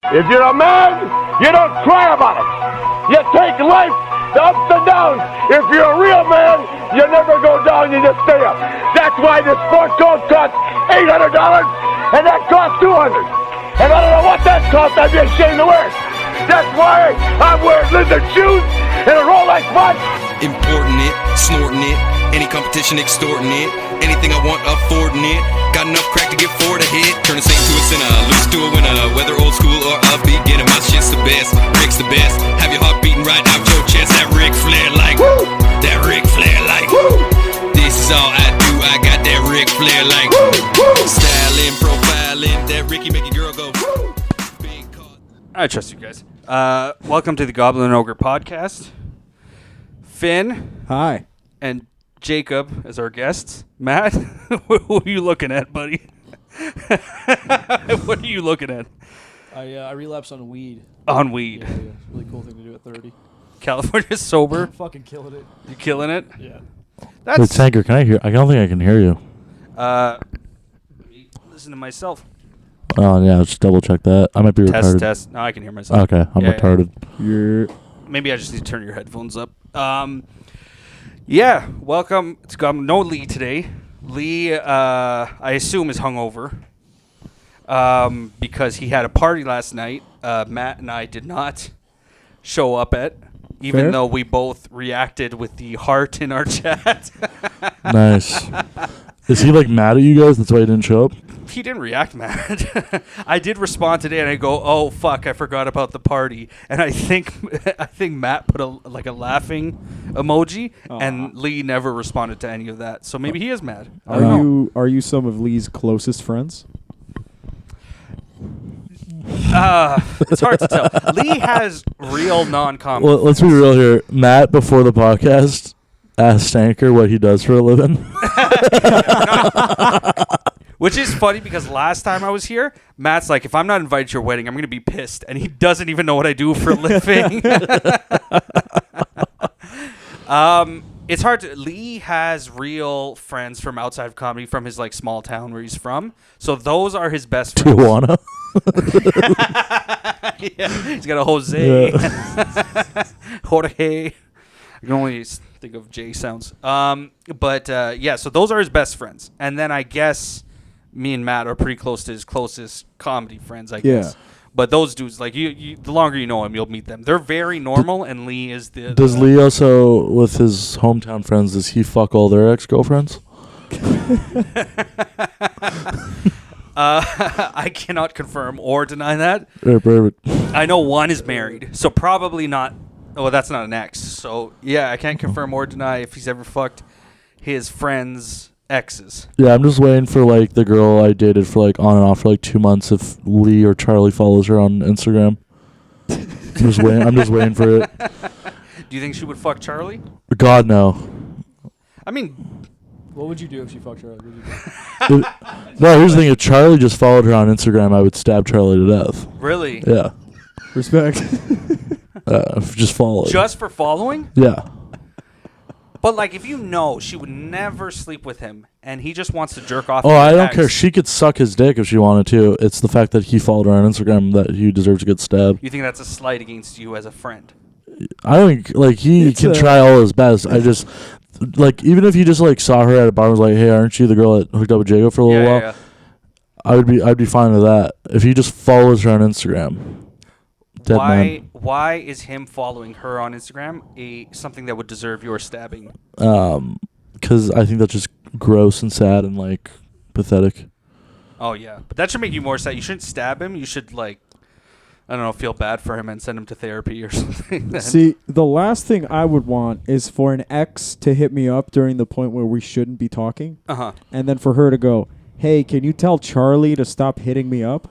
If you're a man, you don't cry about it. You take life, the ups and downs. If you're a real man, you never go down, you just stay up. That's why this sport coat costs $800 and that costs $200. And I don't know what that costs, I'd be ashamed to wear it. That's why I'm wearing lizard shoes and a Rolex watch. Importing it, snorting it, any competition extorting it, anything I want affording it, got enough crack to get four to hit, turn a saint to a sinner, lose to a winner, whether old school or upbeat, getting my shit's the best, Rick's the best, have your heart beating right out your chest, that Ric Flair like, woo! That Ric Flair like, woo! This is all I do, I got that Ric Flair like, woo! Woo! Styling, profiling, that Ricky make a girl go, woo! I trust you guys. Welcome to the Goblin and Ogre podcast. Finn. Hi. And Jacob as our guests. Matt, what are you looking at, buddy? What are you looking at? I relapsed on weed. On weed. Yeah. Really cool thing to do at 30. California sober. Fucking killing it. You killing it? Yeah. That's. Wait, Tanker, can I hear? I don't think I can hear you. Listen to myself. Oh, yeah, let's double check that. I might be retarded. Test. No, I can hear myself. Okay, I'm retarded. You're... Maybe I just need to turn your headphones up. Yeah, welcome to Goblin. No Lee today. Lee, I assume, is hungover because he had a party last night. Matt and I did not show up at, even Fair. though we both reacted with the heart in our chat. Nice. Is he like mad at you guys? That's why he didn't show up? He didn't react mad. I did respond today, and I go, "Oh fuck, I forgot about the party." And I think Matt put a laughing emoji, and Lee never responded to any of that. So maybe he is mad. Are you some of Lee's closest friends? It's hard to tell. Lee has real non-comedy. Well, let's be real here. Matt, before the podcast, asked Tanker what he does for a living. Which is funny because last time I was here, Matt's like, if I'm not invited to your wedding, I'm going to be pissed. And he doesn't even know what I do for a living. It's hard to... Lee has real friends from outside of comedy from his like small town where he's from. So those are his best friends. Tijuana? Yeah, he's got a Jose. Yeah. Jorge. I can only think of J sounds. Yeah, so those are his best friends. And then I guess... me and Matt are pretty close to his closest comedy friends, I guess. Yeah. But those dudes, like you, the longer you know him, you'll meet them. They're very normal, and Lee is the... Does Lee also, with his hometown friends, does he fuck all their ex-girlfriends? I cannot confirm or deny that. Yeah, perfect. I know one is married, so probably not... Oh, that's not an ex. So, yeah, I can't confirm or deny if he's ever fucked his friends' exes. Yeah, I'm just waiting for like the girl I dated for like on and off for like 2 months if Lee or Charlie follows her on Instagram. I'm just waiting for it. Do you think she would fuck Charlie? God, no. I mean... What would you do if she fucked Charlie? No, here's the thing. If Charlie just followed her on Instagram, I would stab Charlie to death. Really? Yeah. Respect. Just follow. Just for following? Yeah. But, like, if you know she would never sleep with him and he just wants to jerk off... Oh, I don't care. She could suck his dick if she wanted to. It's the fact that he followed her on Instagram that he deserves to get stabbed. You think that's a slight against you as a friend? I don't think, like, he can try all his best. I just, like, even if he just, like, saw her at a bar and was like, hey, aren't you the girl that hooked up with Jacob for a little while? Yeah. I'd be fine with that. If he just follows her on Instagram. Why is him following her on Instagram something that would deserve your stabbing? Because I think that's just gross and sad and like pathetic. Oh yeah, but that should make you more sad. You shouldn't stab him. You should like, I don't know, feel bad for him and send him to therapy or something. See, the last thing I would want is for an ex to hit me up during the point where we shouldn't be talking, and then for her to go, "Hey, can you tell Charlie to stop hitting me up?"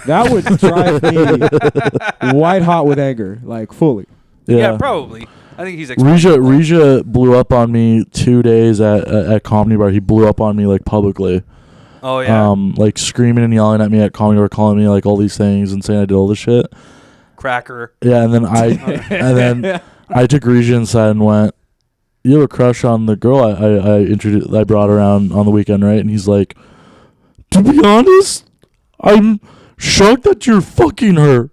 That would drive me white hot with anger, like fully. Yeah, probably. I think he's Regia blew up on me 2 days at Comedy Bar. He blew up on me like publicly. Oh yeah. Like screaming and yelling at me at Comedy Bar, calling me like all these things and saying I did all this shit. Cracker. Yeah, and then I took Regia inside and went, "You have a crush on the girl I brought around on the weekend, right?" And he's like, "To be honest, I'm shocked that you're fucking her."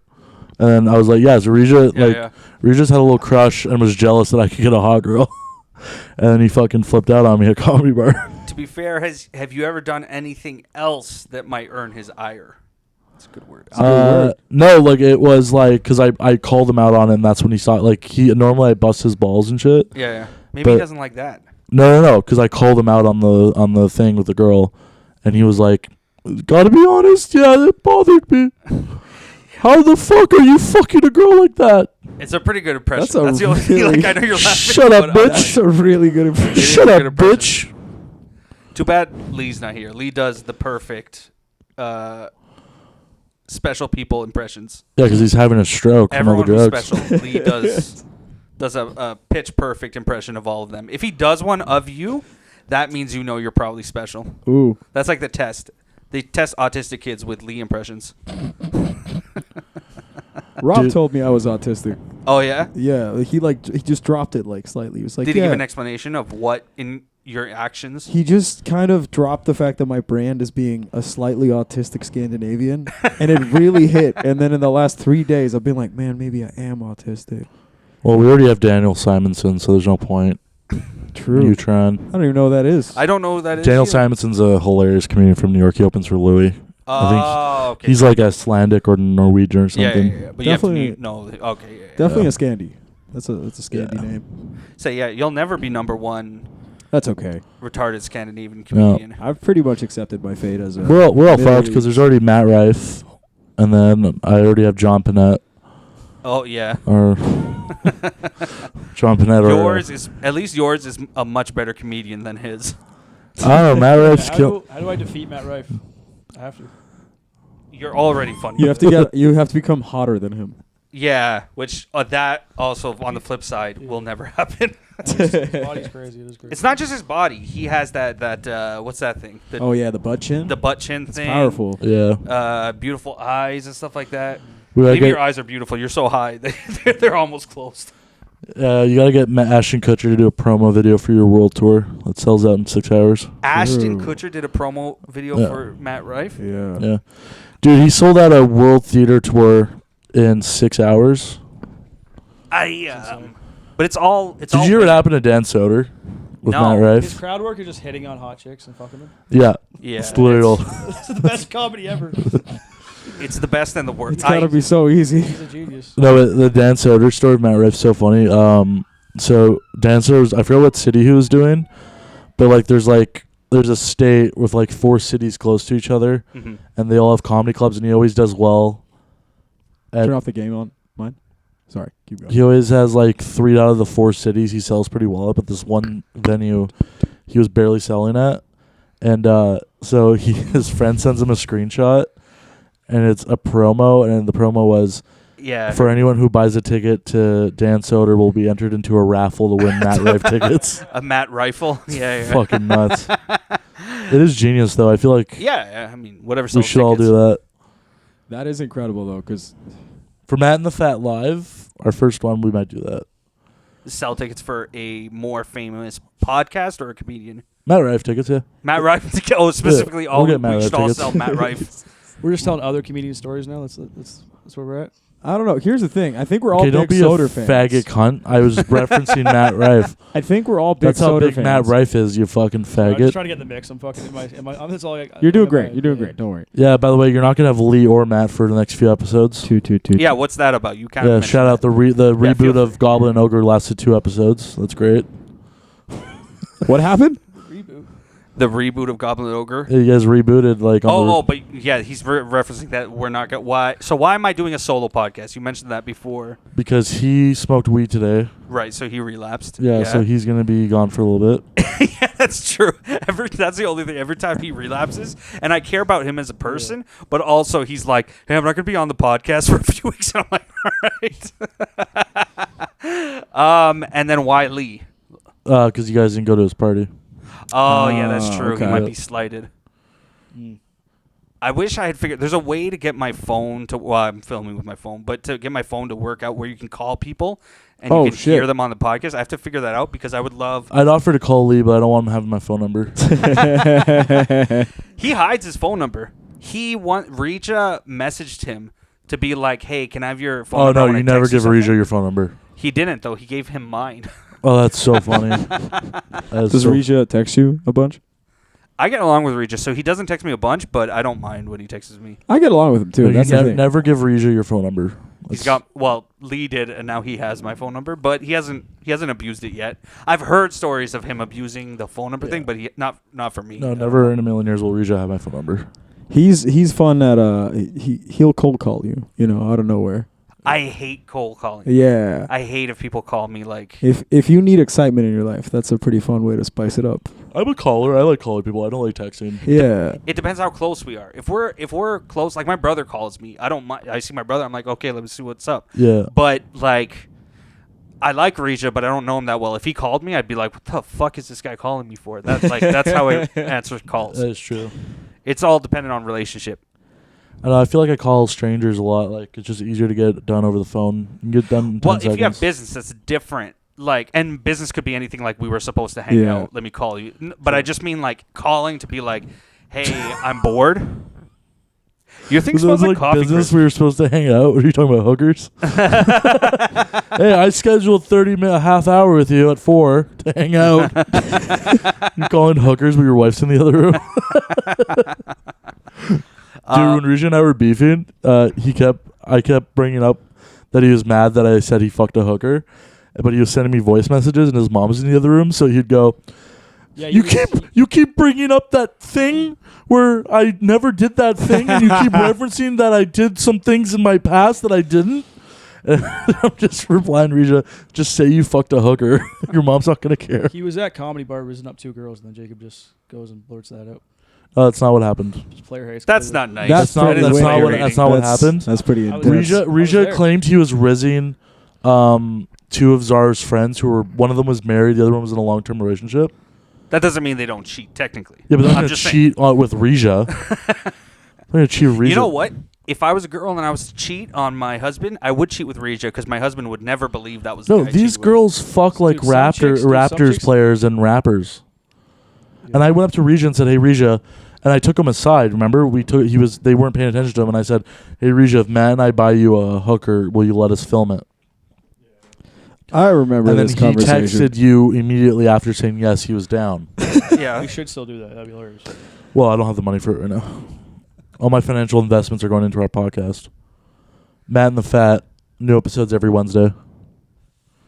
And then I was like, yeah, so Regis, Yeah. Regis had a little crush and was jealous that I could get a hot girl. And then he fucking flipped out on me at Comedy Bar. To be fair, have you ever done anything else that might earn his ire? That's a good word. No, like it was like because I called him out on it, and that's when he saw like he normally I bust his balls and shit. Yeah. Maybe he doesn't like that. No, because I called him out on the thing with the girl, and he was like, "Gotta be honest, yeah, it bothered me. How the fuck are you fucking a girl like that?" It's a pretty good impression. That's the only thing. Like, I know you're laughing. Shut up, but, bitch. That's a really good impression. Shut a up, good impression. bitch. Too bad Lee's not here. Lee does the perfect special people impressions. Yeah, because he's having a stroke from all Everyone the who's drugs. special. Lee does a pitch perfect impression of all of them. If he does one of you, that means you know you're probably special. Ooh. That's like the test. They test autistic kids with Lee impressions. Rob Dude. told me I was autistic. Oh yeah. Yeah, like, he just dropped it like slightly. He was like, Did he yeah. give an explanation of what in your actions? He just kind of dropped the fact that my brand is being a slightly autistic Scandinavian, and it really hit. And then in the last 3 days, I've been like, man, maybe I am autistic. Well, we already have Daniel Simonson, so there's no point. True. You trying? I don't even know who that is. I don't know who that is. Daniel either. Simonson's a hilarious comedian from New York. He opens for Louis. Oh, okay. He's like Icelandic or Norwegian or yeah, something. yeah. But Definitely- you have to know. Okay, yeah. Definitely Yeah. a Scandi. That's a Scandi name. So yeah, you'll never be number one That's okay. retarded Scandinavian No. comedian. I've pretty much accepted my fate as a. We're all Middle fucked because there's already Matt Rife, and then I already have John Panette Oh yeah. or John Panette. Yours is at least yours is a much better comedian than his. I don't know. Matt Rife's How kill. do I defeat Matt Rife? I have to. You're already funny. You have to become hotter than him. Yeah, which that also on the flip side will never happen. His body's crazy. It is crazy. It's not just his body. He has that what's that thing? Oh yeah, the butt chin. The butt chin It's thing. powerful. Yeah. Beautiful eyes and stuff like that. We gotta Maybe your get, eyes are beautiful. You're so high. They're almost closed. you gotta get Ashton Kutcher to do a promo video for your world tour that sells out in 6 hours. Ashton True. Kutcher did a promo video Yeah. for Matt Rife. Yeah. Yeah, dude, he sold out a world theater tour in 6 hours. But it's all. Did you hear what happened to Dan Soder with No. Matt His Rife? crowd work is just hitting on hot chicks and fucking them. Yeah, Yeah, it's literal. It's the best comedy ever. It's the best and the worst. It's gotta be so easy. He's a genius. No, but the Dan Soder story of Matt Rife's so funny. So Dan Soder's, I forget what city he was doing, but there's a state with 4 cities close to each other, Mhm. and they all have comedy clubs, and he always does well. Turn off the game on mine. Sorry, keep going. He always has 3 out of the 4 cities he sells pretty well at, but this one venue he was barely selling at, and so his friend sends him a screenshot, and it's a promo, and the promo was, Yeah. for anyone who buys a ticket to Dan Soder will be entered into a raffle to win Matt Rife tickets. A Matt rifle. Yeah. Fucking nuts. It is genius, though. I feel like Yeah. I mean, whatever. we sells should all tickets. do that. That is incredible though, because For Matt and the Fat Live, our first one, we might do that. Sell tickets for a more famous podcast or a comedian. Matt Rife tickets, yeah. Matt Rife. Oh, specifically, Yeah, all we'll get Matt we should Rife all tickets. sell Matt Rife. We're just telling other comedian stories now. That's where we're at. I don't know. Here's the thing. I think we're all Okay, big don't be a Soder fans. faggot cunt. I was referencing Matt Rife. I think we're all big That's how Soder big fans. Matt Rife is, you fucking I'm just faggot. trying to get in the mix. I'm fucking. That's all. You're doing great. You're doing great. Don't worry. Yeah, by the way, you're not going to have Lee or Matt for the next few episodes. Two. Yeah, what's that about? You kind Yeah, of shout out the Yeah, reboot feel of free. Goblin and Ogre lasted 2 episodes. That's great. What happened? Reboot. the reboot of Goblin and Ogre. You guys rebooted on But yeah, he's referencing that we're not going. Why? So why am I doing a solo podcast? You mentioned that before, because he smoked weed today. right? So he relapsed. Yeah, so he's gonna be gone for a little bit. Yeah, that's true. That's the only thing. Every time he relapses, and I care about him as a person, but also he's like, "Hey, I'm not going to be on the podcast for a few weeks." And I'm like, "All right." And then why Lee? Because you guys didn't go to his party. Oh, yeah, that's true. okay. He might be slighted. I wish I had figured. There's a way to get my phone to. Well, I'm filming with my phone, but to get my phone to work out where you can call people and you can hear them on the podcast. I have to figure that out because I would love. I'd offer to call Lee, but I don't want him having my phone number. He hides his phone number. Reacha messaged him to be like, hey, can I have your phone Oh number? no, when you I never text give something? Regia your phone number. He didn't though. He gave him mine. Oh, that's so funny. That is Does so- Regia text you a bunch? I get along with Regis, so he doesn't text me a bunch, but I don't mind when he texts me. I get along with him too. No, you That's the thing. never give Regia your phone number. He's That's- got Lee did, and now he has my phone number, but he hasn't abused it yet. I've heard stories of him abusing the phone number thing, but he not for me. No, never in a million years will Regia have my phone number. He's fun at he'll cold call you, out of nowhere. I hate cold calling. Yeah. I hate if people call me like. If you need excitement in your life, that's a pretty fun way to spice it up. I'm a caller. I like calling people. I don't like texting. Yeah. It depends how close we are. If we're close, like my brother calls me, I don't mind. I see my brother, I'm like, okay, let me see what's up. Yeah. But like, I like Regia, but I don't know him that well. If he called me, I'd be like, what the fuck is this guy calling me for? That's how I answer calls. That is true. It's all dependent on relationship. I know. I feel like I call strangers a lot. Like it's just easier to get it done over the phone. You can get it done in 10 Well, seconds. if you have business, that's different. Like, and business could be anything. Like we were supposed to hang Yeah. out. Let me call you. But I just mean like calling to be like, hey, I'm bored. Your thing Was smells it like coffee. business Chris. we were supposed to hang out? What are you talking about, hookers? Hey, I scheduled 30-minute, half hour with you at 4 to hang out. You're calling hookers, but your wife's in the other room. Dude, when Regis and I were beefing, I kept bringing up that he was mad that I said he fucked a hooker, but he was sending me voice messages and his mom was in the other room, so he'd go, Yeah, you keep bringing up that thing where I never did that thing, and you keep referencing that I did some things in my past that I didn't. And I'm just replying, Regia, just say you fucked a hooker. Your mom's not gonna care. He was at comedy bar, risen up 2 girls, and then Jacob just goes and blurts that out. That's not what happened. Just player hates. That's not nice. That's not- That is that's not infuriating. that's not what happened. That's pretty I was intense. there. Regia there. claimed he was rizzing 2 of Zara's friends who were, one of them was married, the other one was in a long-term relationship. That doesn't mean they don't cheat, technically. Yeah, but they're not I'm gonna just saying. cheat with Regia. They're gonna cheat with Regia. You know what? If I was a girl and I was to cheat on my husband, I would cheat with Regia because my husband would never believe that was the No, guy I these cheated with. girls fuck like Dude, some chicks- some Raptors chicks- players and rappers. And I went up to Regia and said, "Hey, Regia," and I took him aside. Remember, they weren't paying attention to him, and I said, "Hey, Regia, if Matt and I buy you a hooker, will you let us film it?" I remember And then this he conversation. texted you immediately after saying yes, he was down. Yeah. We should still do that. That'd be hilarious. Well, I don't have the money for it right now. All my financial investments are going into our podcast. Matt and the Fat, new episodes every Wednesday.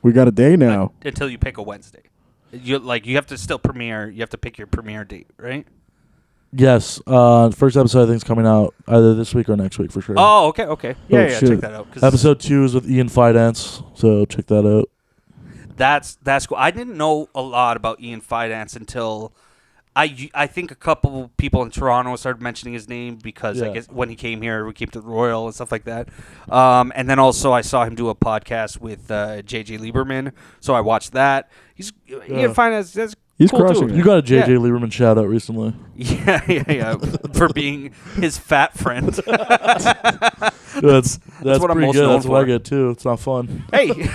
We got a day now. Until you pick a Wednesday. You have to still premiere. You have to pick your premiere date, right? Yes, first episode I think is coming out either this week or next week for sure. Oh, okay. Yeah, shit. check that out. 'cause Episode 2 is with Ian Fidance, so check that out. That's cool. I didn't know a lot about Ian Fidance until I think a couple people in Toronto started mentioning his name because I Yeah. guess when he came here, we came to the Royal and stuff like that. And then also I saw him do a podcast with JJ Lieberman, so I watched that. Ian Fidance. That's He's cool crushing too. it. You got a JJ Yeah. Lieberman shout out recently. Yeah, for being his fat friend. That's what I'm pretty most good. known That's what I for. get too. It's not fun. Hey,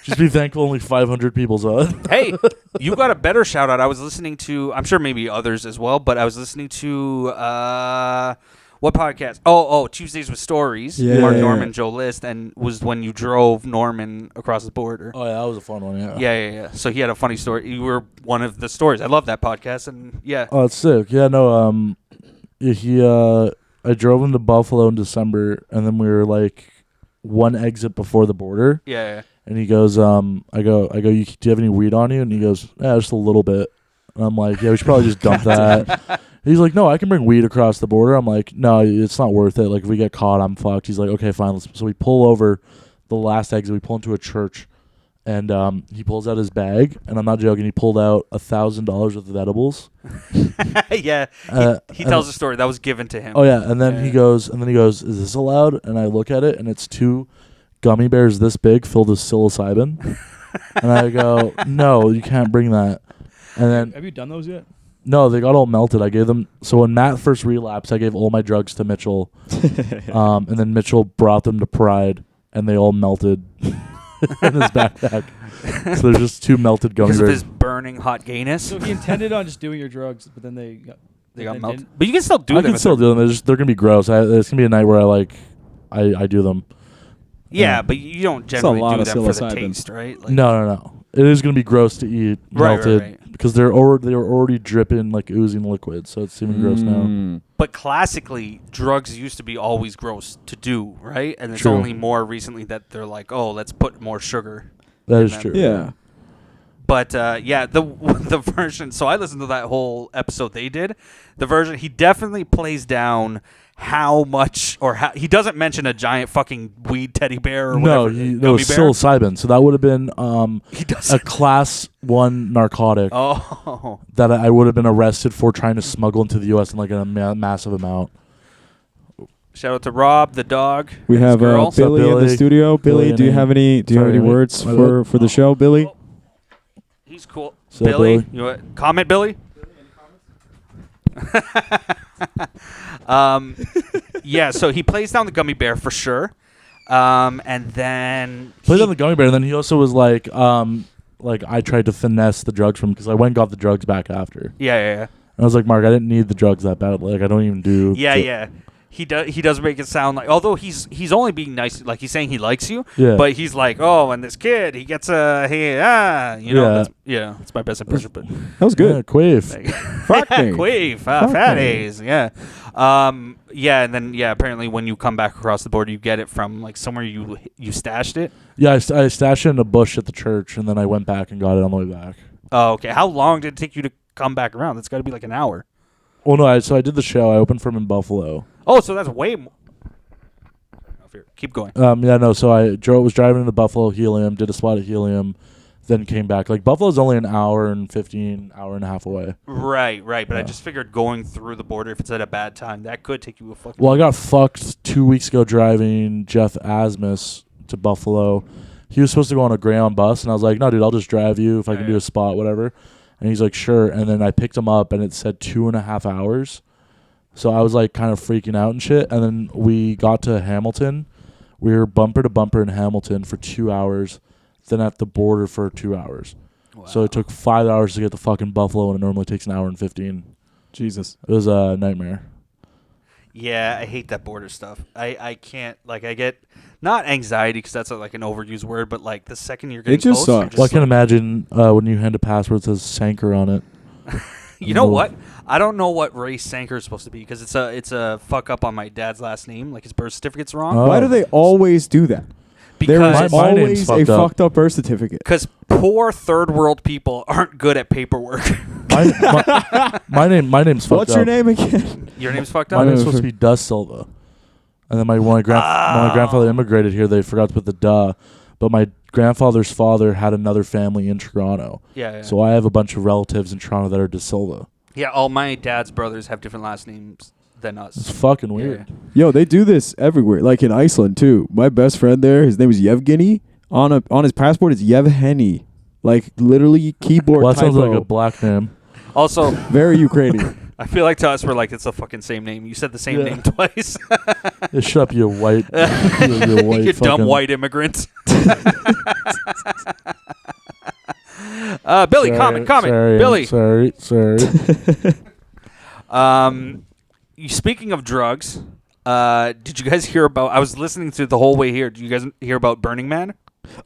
Just be thankful only 500 people saw it. hey, you got a better shout out. I was listening to, I'm sure maybe others as well, but I was listening to what podcast? Oh, Tuesdays with Stories. Yeah. Mark Yeah. Norman, Joe List, and was when you drove Norman across the border. Oh yeah, that was a fun one. Yeah. Yeah. So he had a funny story. You were one of the stories. I love that podcast, and yeah. Oh, it's sick. Yeah, no. I drove him to Buffalo in December, and then we were like one exit before the border. Yeah. And he goes, I go, do you have any weed on you? And he goes, yeah, just a little bit. And I'm like, yeah, we should probably just dump that. He's like, no, I can bring weed across the border. I'm like, no, it's not worth it. Like, if we get caught, I'm fucked. He's like, okay, fine. So we pull over the last exit. We pull into a church, and he pulls out his bag, and I'm not joking. He pulled out $1,000 worth of edibles. Yeah. He and- tells a story that was given to him. Oh yeah, and then Yeah. he goes, is this allowed? And I look at it, and it's 2 gummy bears this big filled with psilocybin. And I go, no, you can't bring that. And then Have you done those yet? no, they got all melted. I gave them. So when Matt first relapsed, I gave all my drugs to Mitchell, and then Mitchell brought them to Pride, and they all melted in his backpack. So there's just 2 melted gummy because of bears. his burning hot gayness. So he intended on just doing your drugs, but then they got They got then melted. didn't. But you can still do I them. can still do them. They're gonna be gross. It's gonna be a night where I do them. Yeah, but you don't generally lot do of them for the psilocybin. taste, right? Like, No. It is going to be gross to eat melted right. because they were already dripping like oozing liquid, so it's even gross now. But classically, drugs used to be always gross to do, right? And it's True. only more recently that they're like, oh, let's put more sugar. That in is them. true. Yeah. But the version. So I listened to that whole episode they did. The version he definitely plays down how much, or how he doesn't mention a giant fucking weed teddy bear or No, whatever. it was psilocybin, so that would have been a class 1 narcotic Oh, that I would have been arrested for trying to smuggle into the U.S. in like a massive amount. shout out to Rob the dog. We and his have girl. Billy in the Billy? studio. Billy, Billy do you and have any Sorry, words my for the show, Billy? He's cool. So, Billy? You want comment, Billy? Yeah, so he plays down the gummy bear for sure. And then Played on the gummy bear, and then he also was like I tried to finesse the drugs from him because I went and got the drugs back after. Yeah. And I was like, Mark, I didn't need the drugs that bad. Like, I don't even do. Yeah. He does make it sound like, although he's only being nice, like he's saying he likes you, Yeah. but he's like, oh, and this kid, he gets that's my best impression, but That was Yeah, good. quaif. Fuck me. Queef, Fuck fat me. A's, yeah. And then apparently when you come back across the border, you get it from like somewhere you stashed it. Yeah, I stashed it in a bush at the church, and then I went back and got it on the way back. Oh, okay. How long did it take you to come back around? That's got to be like an hour. Well, no, so I did the show. I opened for him in Buffalo. Oh, so that's way more. Keep going. So I was driving into Buffalo Helium, did a spot at Helium, then came back. Like, Buffalo's only an hour and 15, hour and a half away. Right. But I Yeah. just figured going through the border, if it's at a bad time, that could take you a fucking... Well, I got fucked 2 weeks ago driving Jeff Asmus to Buffalo. He was supposed to go on a Greyhound bus, and I was like, no, dude, I'll just drive you if I can do a spot, whatever. And he's like, sure. And then I picked him up, and it said 2.5 hours. So I was like kind of freaking out and shit. And then we got to Hamilton. We were bumper to bumper in Hamilton for 2 hours, then at the border for 2 hours. Wow. So it took 5 hours to get to fucking Buffalo, and it normally takes an hour and 15. Jesus. It was a nightmare. Yeah, I hate that border stuff. I can't, like, I get, not anxiety, because that's like an overused word, but like the second you're getting just close, sucks. Well, I can imagine when you hand a passport that says Sanker on it. You know what? I don't know what race Sanker is supposed to be, because it's a fuck up on my dad's last name. Like, his birth certificate's wrong. Oh. Why do they always do that? There Because is My name's always a fucked up. fucked up birth certificate. poor third world people aren't good at paperwork. My name's fucked What's up. your name again? Your name's fucked My up? name's supposed to be Duh Silva. And then when my grandfather immigrated here, they forgot to put the duh. But my grandfather's father had another family in Toronto. Yeah. So I have a bunch of relatives in Toronto that are De Silva. Yeah, all my dad's brothers have different last names than us. It's fucking weird. Yo, they do this everywhere, like in Iceland too. My best friend there, his name is Yevgeny. On his passport, it's Yevheny. Like literally keyboard Well, that sounds typo. like a black name. Also, Very Ukrainian. I feel like to us, we're like, it's the fucking same name. You said the same name twice. Yeah, shut up, you white, you white You dumb fucking- white immigrant. Billy, comment. Sorry, Billy. Sorry. Speaking of drugs, did you guys hear about? I was listening to the whole way here. Did you guys hear about Burning Man?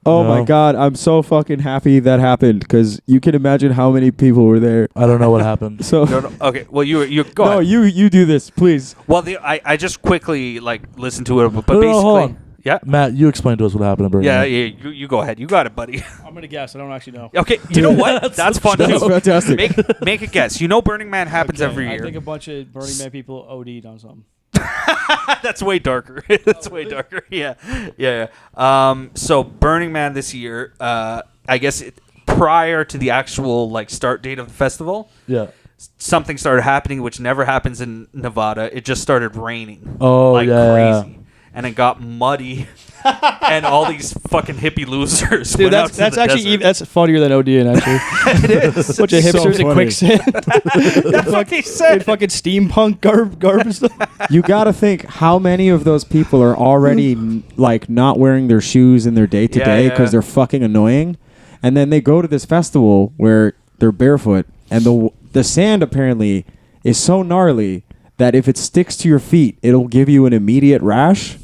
Oh No. my God, I'm so fucking happy that happened because you can imagine how many people were there. I don't know what happened. So No. Okay. Well, you go no, ahead. you do this, please. Well, I just quickly listened to it, but No, basically, hold on. yeah, Matt, you explain to us what happened at Burning yeah. Man. You go ahead. You got it, buddy. I'm gonna guess. I don't actually know. Okay. You know what? That's fun That's too. fantastic. Make a guess. You know, Burning Man happens Okay, every I year. think a bunch of Burning Man people OD'd on something. That's way darker. That's way darker. Yeah. So Burning Man this year, I guess prior to the actual start date of the festival, Yeah. something started happening which never happens in Nevada. It just started raining. Oh, like yeah. crazy. And it got muddy. And all these fucking hippie losers. Dude, went out that's to the actually desert. that's funnier than ODing actually. It is. Bunch of So hipsters in funny. quicksand. That's what he said. And fucking steampunk garbage stuff. You gotta think how many of those people are already not wearing their shoes in their day to day Yeah, because yeah. they're fucking annoying, and then they go to this festival where they're barefoot and the sand apparently is so gnarly that if it sticks to your feet, it'll give you an immediate rash.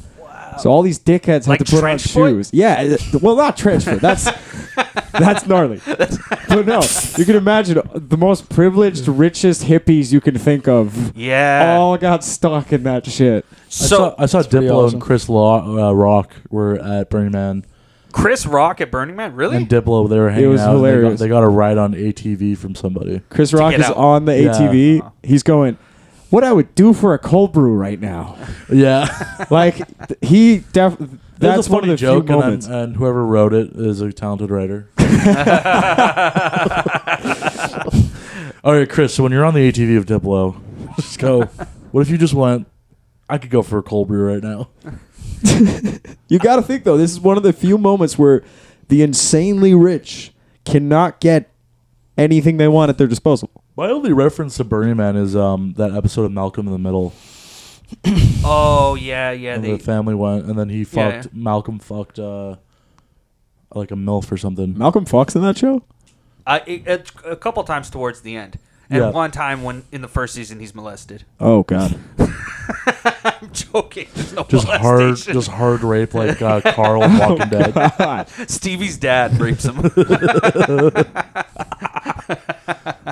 So all these dickheads Like had to put on trench foot? shoes. Yeah, well, not trench foot. That's gnarly. But no, you can imagine the most privileged, richest hippies you can think of. Yeah. All got stuck in that shit. So I saw pretty Diplo awesome. and Chris Rock were at Burning Man. Chris Rock at Burning Man, really? And Diplo, they were hanging was out. and hilarious. They got a ride on ATV from somebody. Chris Rock get is out. on the Yeah. ATV. He's going, what I would do for a cold brew right now. Yeah. Like, that's That's one of the joke, few moments. and whoever wrote it is a talented writer. All right, Chris, so when you're on the ATV of Diplo, just go, what if you just went, I could go for a cold brew right now. You got to think, though, this is one of the few moments where the insanely rich cannot get anything they want at their disposal. My only reference to Burning Man is that episode of Malcolm in the Middle. Oh, yeah. And the family went, and then he fucked, Malcolm fucked like a MILF or something. Malcolm fucks in that show? A couple times towards the end. And Yeah. one time when in the first season he's molested. Oh, God. I'm joking. There's no Just molestation. hard rape like Carl in Walking Dead. God. Stevie's dad rapes him.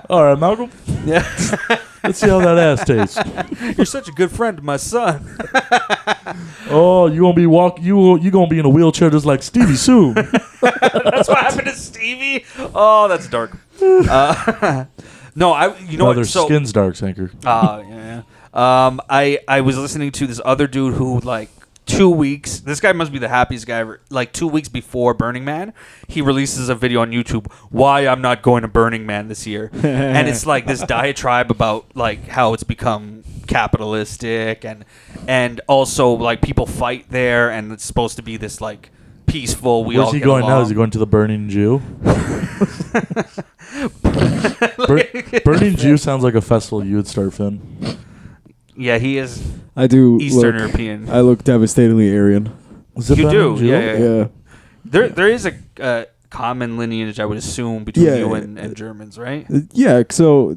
All right, Malcolm. Yeah. Let's see how that ass tastes. You're such a good friend to my son. Oh, you gonna be you gonna be in a wheelchair just like Stevie soon. That's what happened to Stevie. Oh, that's dark. No, you know No, what? their So, skin's dark, Sanker. yeah. I was listening to this other dude who like 2 weeks. This guy must be the happiest guy ever. Like 2 weeks before Burning Man, he releases a video on YouTube. Why I'm not going to Burning Man this year, and it's like this diatribe about like how it's become capitalistic and also like people fight there, and it's supposed to be this like peaceful. We Where's all he get going now? along. Is he going to the Burning Jew? Burning Jew sounds like a festival you would start, Finn. Yeah, he is I do Eastern look, European. I look devastatingly Aryan. Is it You Burning do, Jew? yeah. Yeah. There is a common lineage, I would assume, between Yeah, you yeah. and Germans, right? Yeah, so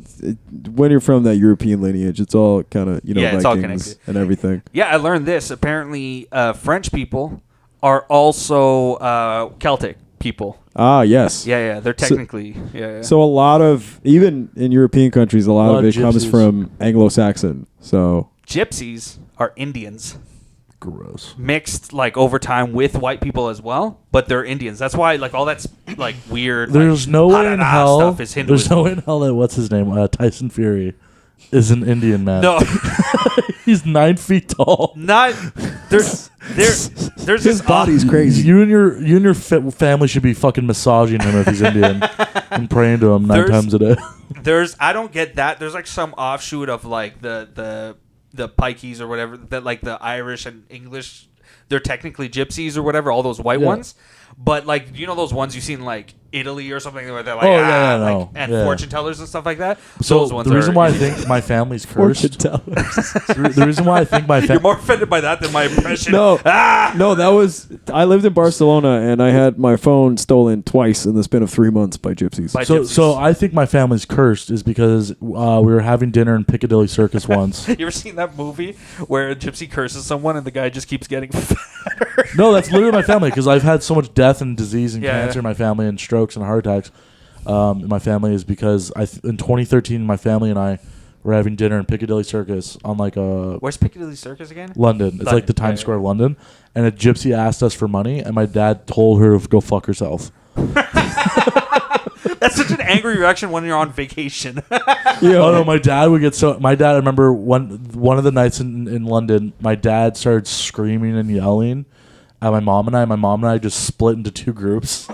when you're from that European lineage, it's all kind of, Yeah, it's all Vikings connected. and everything. Yeah, I learned this. Apparently, French people are also Celtic people. Ah, yes. Yeah, they're technically. Yeah. So a lot of, even in European countries, a lot of it comes gypsies. from Anglo-Saxon. So Gypsies are Indians Gross. mixed like over time with white people as well, but they're Indians. That's why like all that's like weird. There's like, no way in ha-da-da hell. stuff is There's Hinduism. no way in hell that what's his name? Tyson Fury is an Indian man. No, He's 9 feet tall. not there's his this body's crazy. You and your family should be fucking massaging him if he's Indian and praying to him 9 There's- times a day. I don't get that. There's like some offshoot of like the pikeys or whatever that like the Irish and English. They're technically gypsies or whatever. All those white Yeah. ones, but like those ones you see in like Italy or something where they're like and yeah. fortune tellers and stuff like that. So those ones the reason are, why I think my family's Fortune cursed. tellers. The reason why I think my you're family. more offended by that than my impression. No, Ah! no, that was, I lived in Barcelona and I had my phone stolen twice in the span of 3 months by gypsies. By So gypsies. I think my family's cursed is because we were having dinner in Piccadilly Circus once. You ever seen that movie where a gypsy curses someone and the guy just keeps getting fatter? No, that's literally my family because I've had so much death and disease and Yeah. cancer in my family and strokes and heart attacks in my family is because in 2013 my family and I were having dinner in Piccadilly Circus on like a Where's Piccadilly Circus again? London. It's like London, the Times yeah, Square of London, and a gypsy asked us for money, and my dad told her to go fuck herself. That's such an angry reaction when you're on vacation. Oh no, my dad would get so. My dad, I remember one of the nights in London, my dad started screaming and yelling at my mom and I. My mom and I just split into 2 groups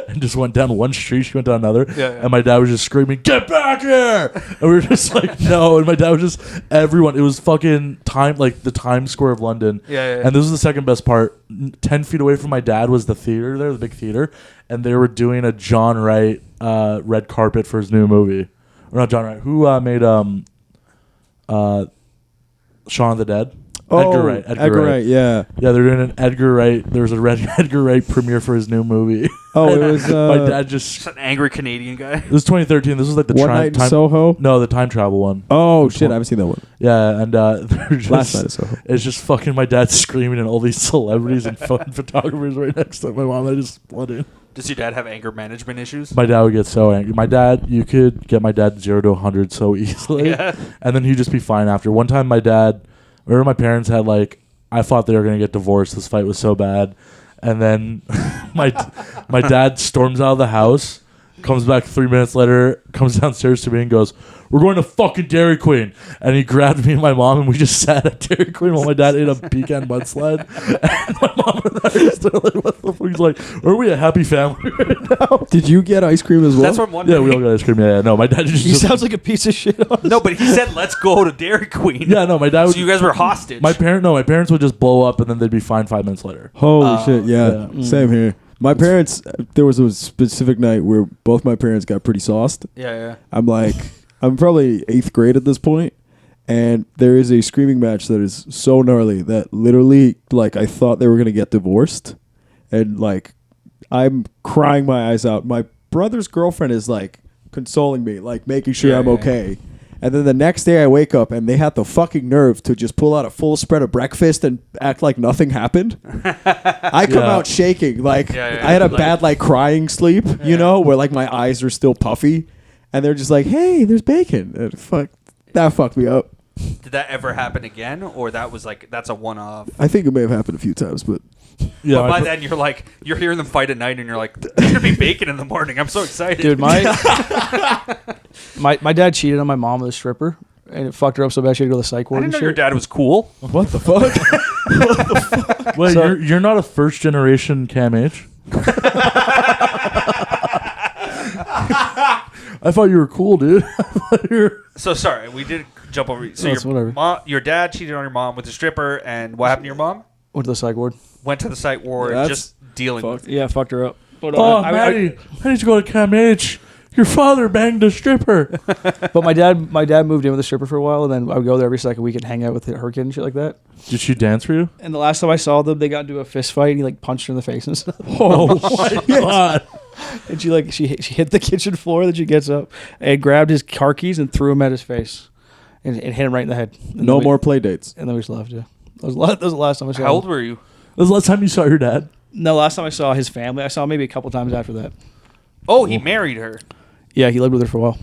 and just went down one street. She went down another, Yeah. and my dad was just screaming, "Get back here!" And we were just like, "No!" And my dad was just everyone. It was fucking like the Times Square of London. Yeah. And this was the second best part. 10 feet away from my dad was the theater there, the big theater, and they were doing a John Wright red carpet for his new movie. Or not John Wright. Who made Shaun of the Dead? Edgar Wright. Edgar Wright. Yeah. Yeah, they're doing an Edgar Wright. There was a Edgar Wright premiere for his new movie. Oh, it was. My dad just. Just an angry Canadian guy. It was 2013. This was like the One Night in time. Soho. No, the time travel one. Oh shit! I haven't seen that one. Yeah, and they're just, Last Night in Soho. It's just fucking my dad screaming and all these celebrities and photographers right next to my mom. I just flooded. Does your dad have anger management issues? My dad would get so angry. My dad, you could get my dad 0 to 100 so easily, and then he'd just be fine after. One time, my parents had like, I thought they were gonna get divorced. This fight was so bad, and then my dad storms out of the house, comes back 3 minutes later, comes downstairs to me and goes, "We're going to fucking Dairy Queen." And he grabbed me and my mom and we just sat at Dairy Queen while my dad ate a pecan mudslide. And my mom and I were still like, what the fuck? He's like, "Are we a happy family right now?" Did you get ice cream as well? That's what I'm wondering. Yeah, we all got ice cream. Yeah. No, my dad just. He sounds like a piece of shit. No, but he said, "Let's go to Dairy Queen." Yeah, no, my dad would. So you guys were hostage. My parents would just blow up and then they'd be fine 5 minutes later. Holy shit! Yeah, same here. My parents. There was a specific night where both my parents got pretty sauced. Yeah. I'm probably 8th grade at this point, and there is a screaming match that is so gnarly that literally, like, I thought they were gonna get divorced, and like, I'm crying my eyes out. My brother's girlfriend is like consoling me, like making sure I'm okay. And then the next day I wake up and they had the fucking nerve to just pull out a full spread of breakfast and act like nothing happened. I come out shaking. Like I had a bad like crying sleep, you know, where like my eyes are still puffy. And they're just like, "Hey, there's bacon." And that fucked me up. Did that ever happen again? Or that's a one-off? I think it may have happened a few times, but Yeah, But by then you're hearing them fight at night and you're like, "There's going to be bacon in the morning." I'm so excited. Dude, my dad cheated on my mom with a stripper, and it fucked her up so bad she had to go to the psych I ward didn't and know your shit. dad was cool. what the fuck? Wait, So- you're not a first generation Cam H? I thought you were cool, dude. So sorry, we did jump over. So No, it's whatever. your dad cheated on your mom with a stripper, and what happened to your mom? Went to the psych ward. Went to the psych ward, That's just dealing with it. Yeah, fucked her up. But, Oh, Maddie, I need to go to Cam H. Your father banged a stripper. but my dad moved in with a stripper for a while, and then I would go there every second week and hang out with her kid and shit like that. Did she dance for you? And the last time I saw them, they got into a fist fight, and he like punched her in the face and stuff. Oh my god! And she hit the kitchen floor. Then she gets up and grabbed his car keys and threw him at his face, and hit him right in the head. And No then more play dates. And then we just left. Yeah, that was the last time I saw. How him. old were you? That was the last time you saw your dad. No, last time I saw his family, I saw him maybe a couple times after that. Oh, he married her. Yeah, he lived with her for a while.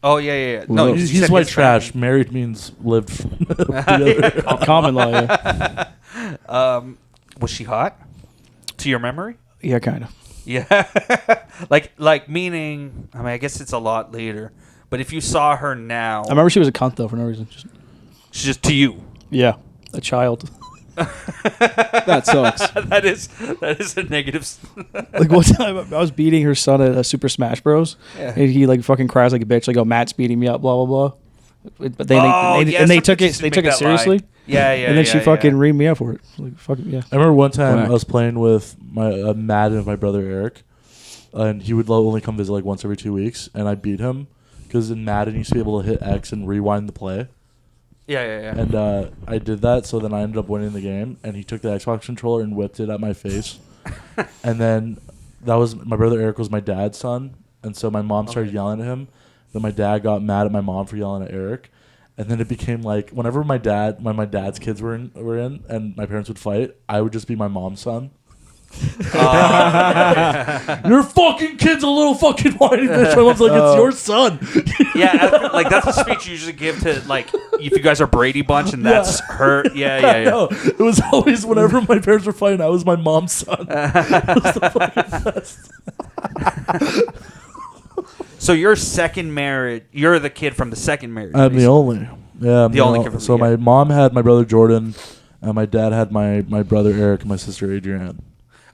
Oh yeah. No, Well, you He's said white his trash. Married means lived together. Common law. Yeah, Was she hot? To your memory? yeah, kind of. Yeah. like meaning. I mean, I guess it's a lot later. But if you saw her now, I remember she was a cunt though for no reason. she's just to you. Yeah, a child. That sucks. that is a negative. Like one time I was beating her son at Super Smash Bros. Yeah. And he like fucking cries like a bitch. Like, "Oh, Matt's beating me up," blah blah blah. But they some took bitches it. They make took it that lie. seriously. Yeah. And then she fucking reamed me up for it. Like fucking yeah. I remember one time Whack. I was playing with my Madden with my brother Eric, and he would only come visit like once every 2 weeks, and I beat him because in Madden you used to be able to hit X and rewind the play. Yeah. And I did that, so then I ended up winning the game, and he took the Xbox controller and whipped it at my face. And then that was my brother Eric was my dad's son, and so my mom started yelling at him. Then my dad got mad at my mom for yelling at Eric, and then it became like whenever my dad's kids were in, and my parents would fight, I would just be my mom's son. Your fucking kid's a little fucking whiny bitch. My mom's like, it's your son. Yeah, like that's a speech you usually give to like if you guys are Brady Bunch and that's her. Yeah. No, it was always whenever my parents were fighting, I was my mom's son. It was the fucking best. So your second marriage, you're the kid from the second marriage. I'm the only. Yeah, I'm The only kid from So the- my mom had my brother Jordan, and my dad had my brother Eric and my sister Adrienne.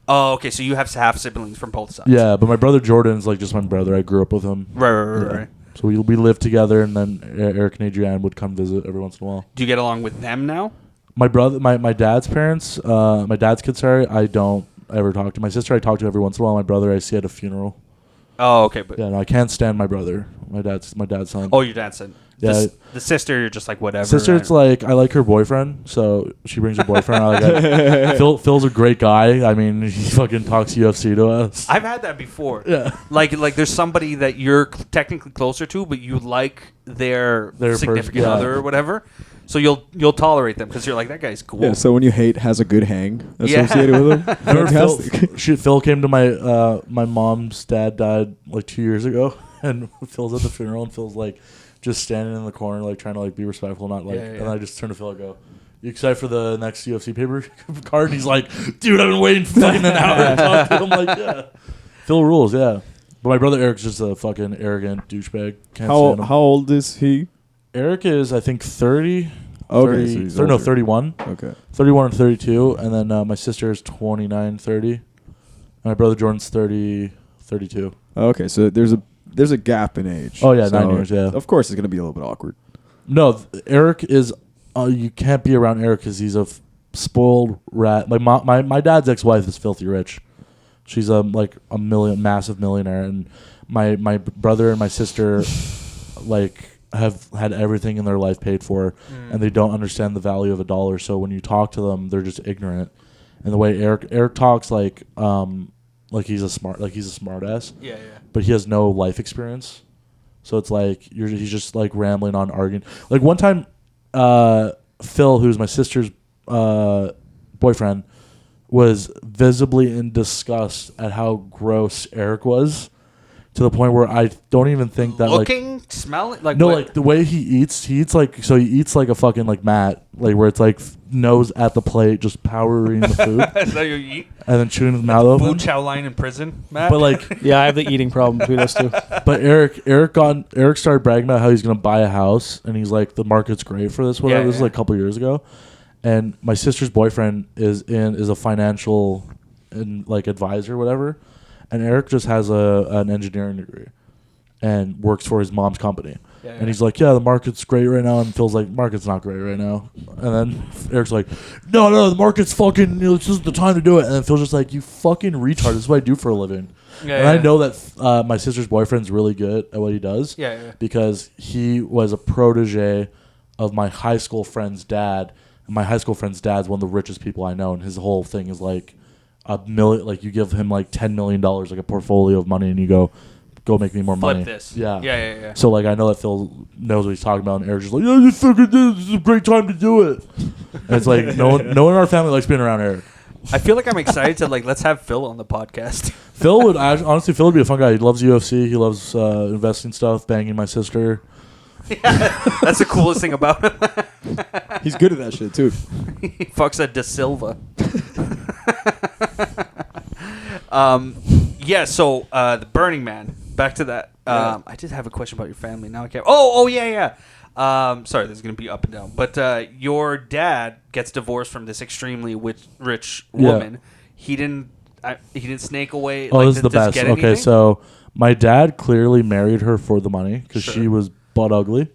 Oh, okay. So you have half siblings from both sides. Yeah, but my brother Jordan is like just my brother. I grew up with him. Right. So we lived together, and then Eric and Adrienne would come visit every once in a while. Do you get along with them now? My brother, my dad's parents, my dad's kids. Sorry, I don't ever talk to. My sister I talk to every once in a while. My brother I see at a funeral. Oh, okay. But Yeah, no, I can't stand my brother. My dad's son. oh, your dad said. Yeah. The sister, you're just like whatever. Sister, it's like I like her boyfriend, so she brings her boyfriend. Phil's a great guy. I mean, he fucking talks UFC to us. I've had that before. Yeah. Like there's somebody that you're technically closer to, but you like their significant other or whatever. So you'll tolerate them because you're like, that guy's cool. Yeah, so when you hate has a good hang associated with him. Fantastic. Phil came to my my mom's dad died like 2 years ago, and Phil's at the funeral, and Phil's like just standing in the corner, like trying to like be respectful, not like. And I just turn to Phil and go, "You excited for the next UFC paper card?" And he's like, "Dude, I've been waiting for fucking an hour to talk to him." I'm like, "Yeah, Phil rules, yeah." But my brother Eric's just a fucking arrogant douchebag. Can't stand him. How old is he? Eric is, I think, 30. Okay, so he's older. 31. Okay. 31 and 32. And then my sister is 29, 30. And my brother Jordan's 30, 32. Okay, so there's a gap in age. Oh, yeah, so 9 years, yeah. Of course it's going to be a little bit awkward. No, Eric is, you can't be around Eric because he's a spoiled rat. Like my dad's ex-wife is filthy rich. She's like a massive millionaire. And my brother and my sister, like, have had everything in their life paid for, and they don't understand the value of a dollar. So when you talk to them, they're just ignorant. And the way Eric talks, like he's a smart ass. Yeah. But he has no life experience. So it's like he's just like rambling on, arguing. Like one time, Phil, who's my sister's boyfriend, was visibly in disgust at how gross Eric was. To the point where I don't even think that smelling, like no, what? like the way he eats like a fucking like Matt, like where it's like nose at the plate, just powering the food. Is that you eat? And then chewing his mouth open. Food chow line in prison, Matt. But like, yeah, I have the eating problem between us two. But Eric started bragging about how he's gonna buy a house, and he's like, the market's great for this. Whatever. This is like a couple years ago, and my sister's boyfriend is a financial and like advisor, whatever. And Eric just has an engineering degree and works for his mom's company. Yeah. And he's like, yeah, the market's great right now. And Phil's like, market's not great right now. And then Eric's like, no, the market's fucking, this is the time to do it. And then Phil's just like, you fucking retard. This is what I do for a living. I know that my sister's boyfriend's really good at what he does. Because he was a protege of my high school friend's dad. And my high school friend's dad's one of the richest people I know. And his whole thing is like, $1 million, like you give him like $10 million, like a portfolio of money, and you go make me more money. Flip this. Yeah. So like I know that Phil knows what he's talking about, and Eric's just like, yeah, this is a great time to do it. And it's like no one in our family likes being around Eric. I feel like I'm excited to like let's have Phil on the podcast. Phil would be a fun guy. He loves UFC. He loves investing stuff, banging my sister. Yeah, that's the coolest thing about him. He's good at that shit too. He fucks a De Silva. So the Burning Man. Back to that. I did have a question about your family. Now I can't. Oh yeah. Sorry, this is gonna be up and down. But your dad gets divorced from this extremely rich woman. Yeah. He didn't snake away. Oh, this is the best. Okay, so my dad clearly married her for the money because she was butt ugly.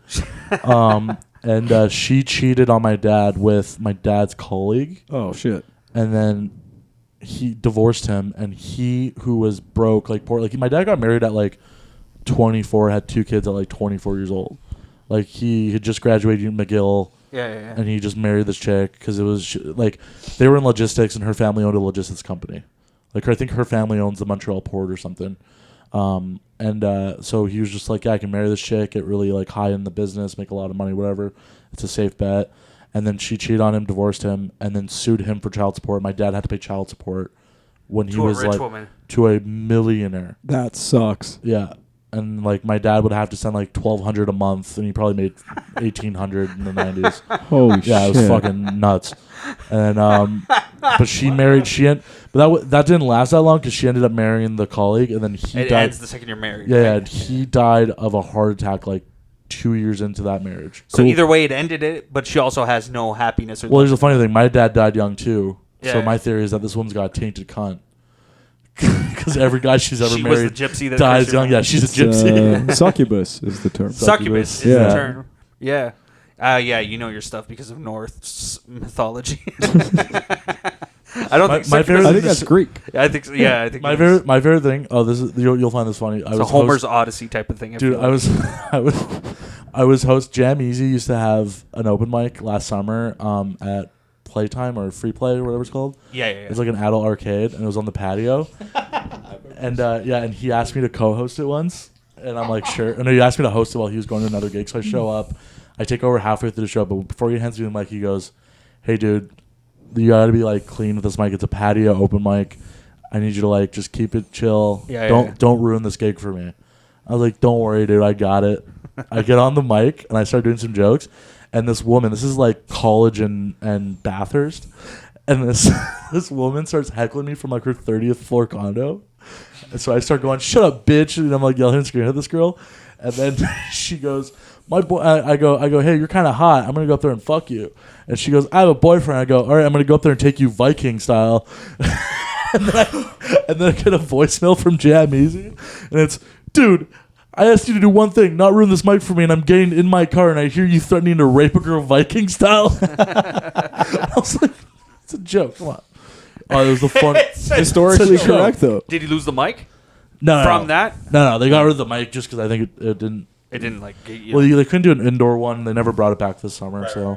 And she cheated on my dad with my dad's colleague. Oh shit! And then he divorced him, and he, who was broke, like poor, like my dad got married at like 24, had 2 kids at like 24 years old. Like he had just graduated McGill. Yeah. And he just married this chick because it was like they were in logistics, and her family owned a logistics company. Like I think her family owns the Montreal port or something. So he was just like, yeah, I can marry this chick, get really like high in the business, make a lot of money, whatever. It's a safe bet. And then she cheated on him, divorced him, and then sued him for child support. My dad had to pay child support when he was like woman. To a millionaire. That sucks. Yeah. And like my dad would have to send like $1,200 a month, and he probably made $1,800 in the 90s. Holy shit! Yeah, it was fucking nuts. And but she married. But that didn't last that long because she ended up marrying the colleague, and then he died. It ends the second you're married. Yeah, right? And he died of a heart attack like 2 years into that marriage. So either way, it ended it, but she also has no happiness. Well, there's a funny thing. My dad died young too. Yeah, so my theory is that this woman's got a tainted cunt. Because every guy she's ever married was the gypsy that dies young. Yeah, she's a gypsy. Succubus is the term. Succubus is the term. Yeah. You know your stuff because of Norse mythology. I don't think I think that's Greek. I think so. Yeah, I think my favorite thing. Oh, this is you'll find this funny. It's a Homer's Odyssey type of thing. Dude, I I was host. Jam Easy used to have an open mic last summer at Playtime or Free Play or whatever it's called. Yeah. It was like an adult arcade, and it was on the patio. And he asked me to co-host it once, and I'm like, sure. And he asked me to host it while he was going to another gig. So I show up, I take over halfway through the show, but before he hands me the mic, he goes, "Hey, dude, you gotta be like clean with this mic. It's a patio open mic. I need you to like just keep it chill. Don't ruin this gig for me." I was like, "Don't worry, dude. I got it." I get on the mic and I start doing some jokes, and this woman, this is like college and Bathurst, and this woman starts heckling me from like her 30th floor condo, and so I start going, "Shut up, bitch!" and I'm like yelling and screaming at this girl, and then she goes, "My boy," I go, "Hey, you're kind of hot. I'm gonna go up there and fuck you." And she goes, "I have a boyfriend." I go, "All right, I'm gonna go up there and take you Viking style." and then I get a voicemail from Jam Easy, and it's, "Dude, I asked you to do one thing, not ruin this mic for me, and I'm getting in my car, and I hear you threatening to rape a girl Viking style." I was like, it's a joke. Come on. Oh, it was the fun. Historically correct, though. Did he lose the mic? No. From that? No. They got rid of the mic just because I think it didn't. It didn't like get you. Well, they couldn't do an indoor one. They never brought it back this summer, so.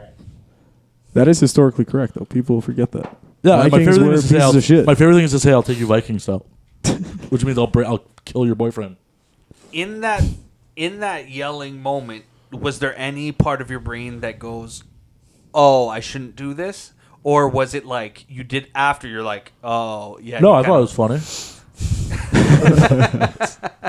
That is historically correct, though. People forget that. Yeah, my Vikings favorite, were thing is to say, pieces of shit. my favorite thing is to say, "I'll take you Viking style," which means I'll kill your boyfriend. In that yelling moment, was there any part of your brain that goes, "Oh, I shouldn't do this," or was it like you did after? You're like, "Oh, yeah." No, I thought it was funny.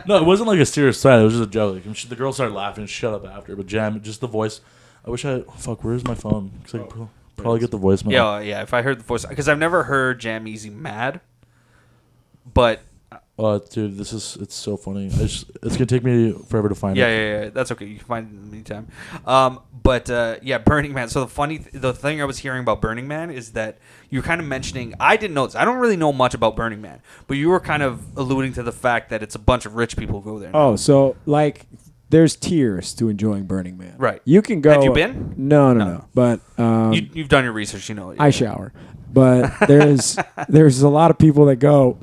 No, it wasn't like a serious threat. It was just a joke. Like, the girl started laughing and shut up after. But Jam, just the voice. I wish where's my phone? Because I could probably get the voicemail. Yeah. If I heard the voice, because I've never heard Jam Easy mad, but. Dude, it's so funny. It's gonna take me forever to find it. Yeah. That's okay. You can find it anytime. But Burning Man. So the thing I was hearing about Burning Man is that you were kind of mentioning. I didn't know this. I don't really know much about Burning Man, but you were kind of alluding to the fact that it's a bunch of rich people who go there. Oh, so like there's tiers to enjoying Burning Man. Right. You can go. Have you been? No. But you've done your research. You know. I shower. But there's a lot of people that go,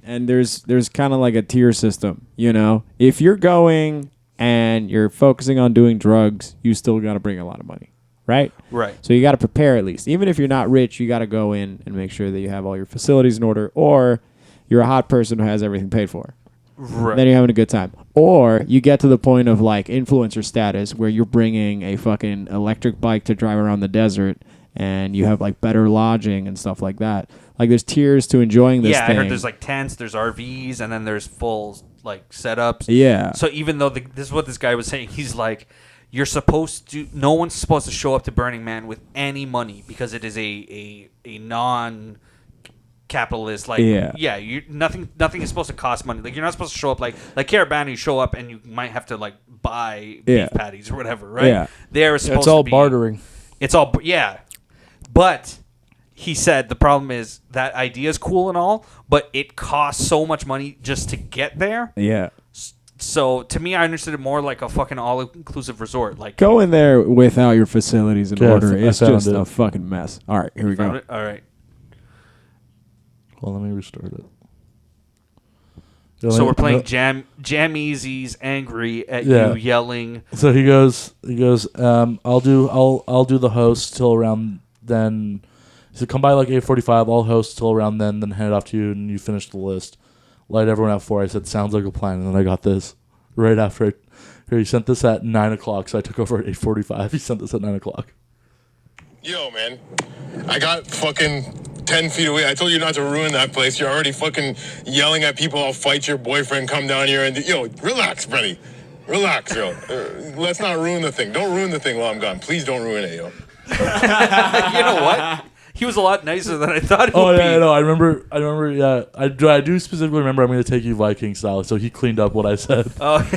and there's kind of like a tier system, you know. If you're going and you're focusing on doing drugs, you still got to bring a lot of money, right? Right. So you got to prepare at least. Even if you're not rich, you got to go in and make sure that you have all your facilities in order, or you're a hot person who has everything paid for. Right. Then you're having a good time. Or you get to the point of like influencer status where you're bringing a fucking electric bike to drive around the desert, and you have like better lodging and stuff like that. Like there's tiers to enjoying this thing. I heard there's like tents, there's RVs, and then there's full like setups. Yeah. So even though this is what this guy was saying, he's like, no one's supposed to show up to Burning Man with any money because it is a non-capitalist. Like nothing is supposed to cost money. Like you're not supposed to show up like Carabana. You show up and you might have to like buy beef patties or whatever, right? Yeah. It's all bartering. It's all But he said the problem is that idea is cool and all, but it costs so much money just to get there. Yeah. So to me, I understood it more like a fucking all-inclusive resort. Like go in there without your facilities in order. It's just a fucking mess. All right, here we go. All right. Well, let me restart it. So we're playing Jam Easy's angry at you yelling. So he goes. I'll do the host till around then. He said, come by like 8:45. I'll host till around then hand it off to you, and you finish the list. Light everyone at 4. I said, sounds like a plan, and then I got this right after. He sent this at 9 o'clock, so I took over at 8:45. He sent this at 9 o'clock. Yo, man, I got fucking 10 feet away. I told you not to ruin that place. You're already fucking yelling at people. I'll fight your boyfriend. Come down here and yo, relax, buddy. Relax, yo. Let's not ruin the thing. Don't ruin the thing while I'm gone. Please don't ruin it, yo. You know what? He was a lot nicer than I thought he would be. Oh, yeah, no, I remember, yeah. I do specifically remember I'm going to take you Viking style, so he cleaned up what I said. Oh,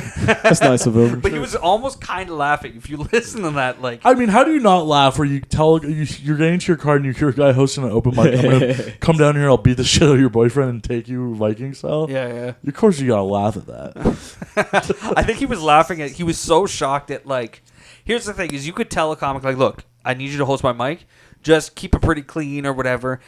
that's nice of him. But he was almost kind of laughing. If you listen to that, like... I mean, how do you not laugh where you tell... You're getting to your car and you hear a guy hosting an open mic. I'm going to come down here, I'll beat the shit out of your boyfriend and take you Viking style? Yeah. Of course you got to laugh at that. I think he was laughing at... He was so shocked at, like... Here's the thing, is you could tell a comic, like, look, I need you to host my mic. just keep it pretty clean or whatever.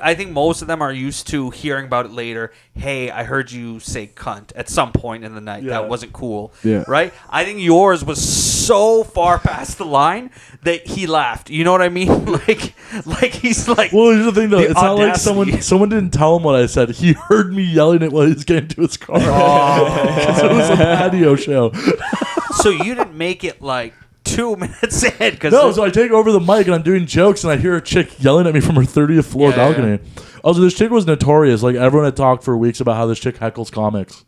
I think most of them are used to hearing about it later. Hey, I heard you say cunt at some point in the night. Yeah. That wasn't cool. Yeah. Right? I think yours was so far past the line that he laughed. You know what I mean? like he's like. Well, here's the thing though. the It's not like audacity. someone didn't tell him what I said. He heard me yelling it while he was getting to his car. So it was a patio show. So you didn't make it like 2 minutes in because No, so I take over the mic and I'm doing jokes and I hear a chick yelling at me from her 30th floor Yeah, balcony. Also, this chick was notorious. Like everyone had talked for weeks about how this chick heckles comics.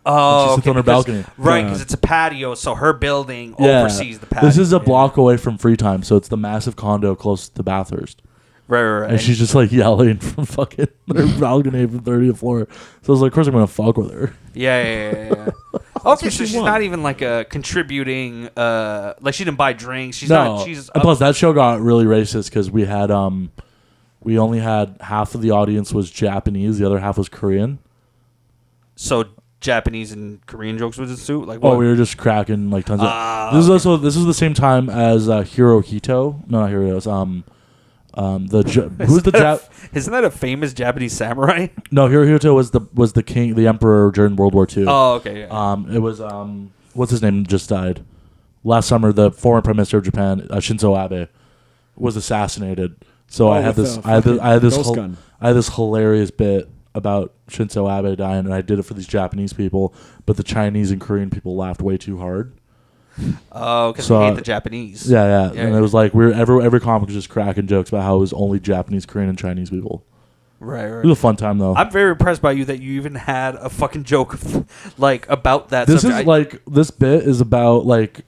Oh, She sits on her because- balcony. Right, Yeah. because it's a patio, so her building Yeah. oversees the patio. This is a block away from Freetime, so it's the massive condo close to Bathurst. right. And she's just like yelling from fucking her balcony from 30th floor. So I was like, of course I'm going to fuck with her. Yeah. Okay, so what she she's wants. not even like a contributing. Like she didn't buy drinks. She's No. not. She's And plus, that show got really racist because we only had half of the audience was Japanese, the other half was Korean. so Japanese and Korean jokes with the suit. Like Oh, what? we were just cracking like tons of. This is the same time as Hirohito. No, not Hirohito. Who's the Jap? Isn't that a famous Japanese samurai? No, Hirohito was the king, the emperor during World War II. Oh, okay. Yeah. It was what's his name just died last summer. The former prime minister of Japan, Shinzo Abe, was assassinated. So I had with this, I had this, ghost gun. I had this hilarious bit about Shinzo Abe dying, and I did it for these Japanese people, but the Chinese and Korean people laughed way too hard. Oh, because so, they hate the Japanese. Yeah. Yeah, And yeah. it was like every comic was just cracking jokes about how it was only Japanese, Korean, and Chinese people. Right. It was a fun time though. I'm very impressed by you that you even had a fucking joke like about that. This subject. is like this bit is about like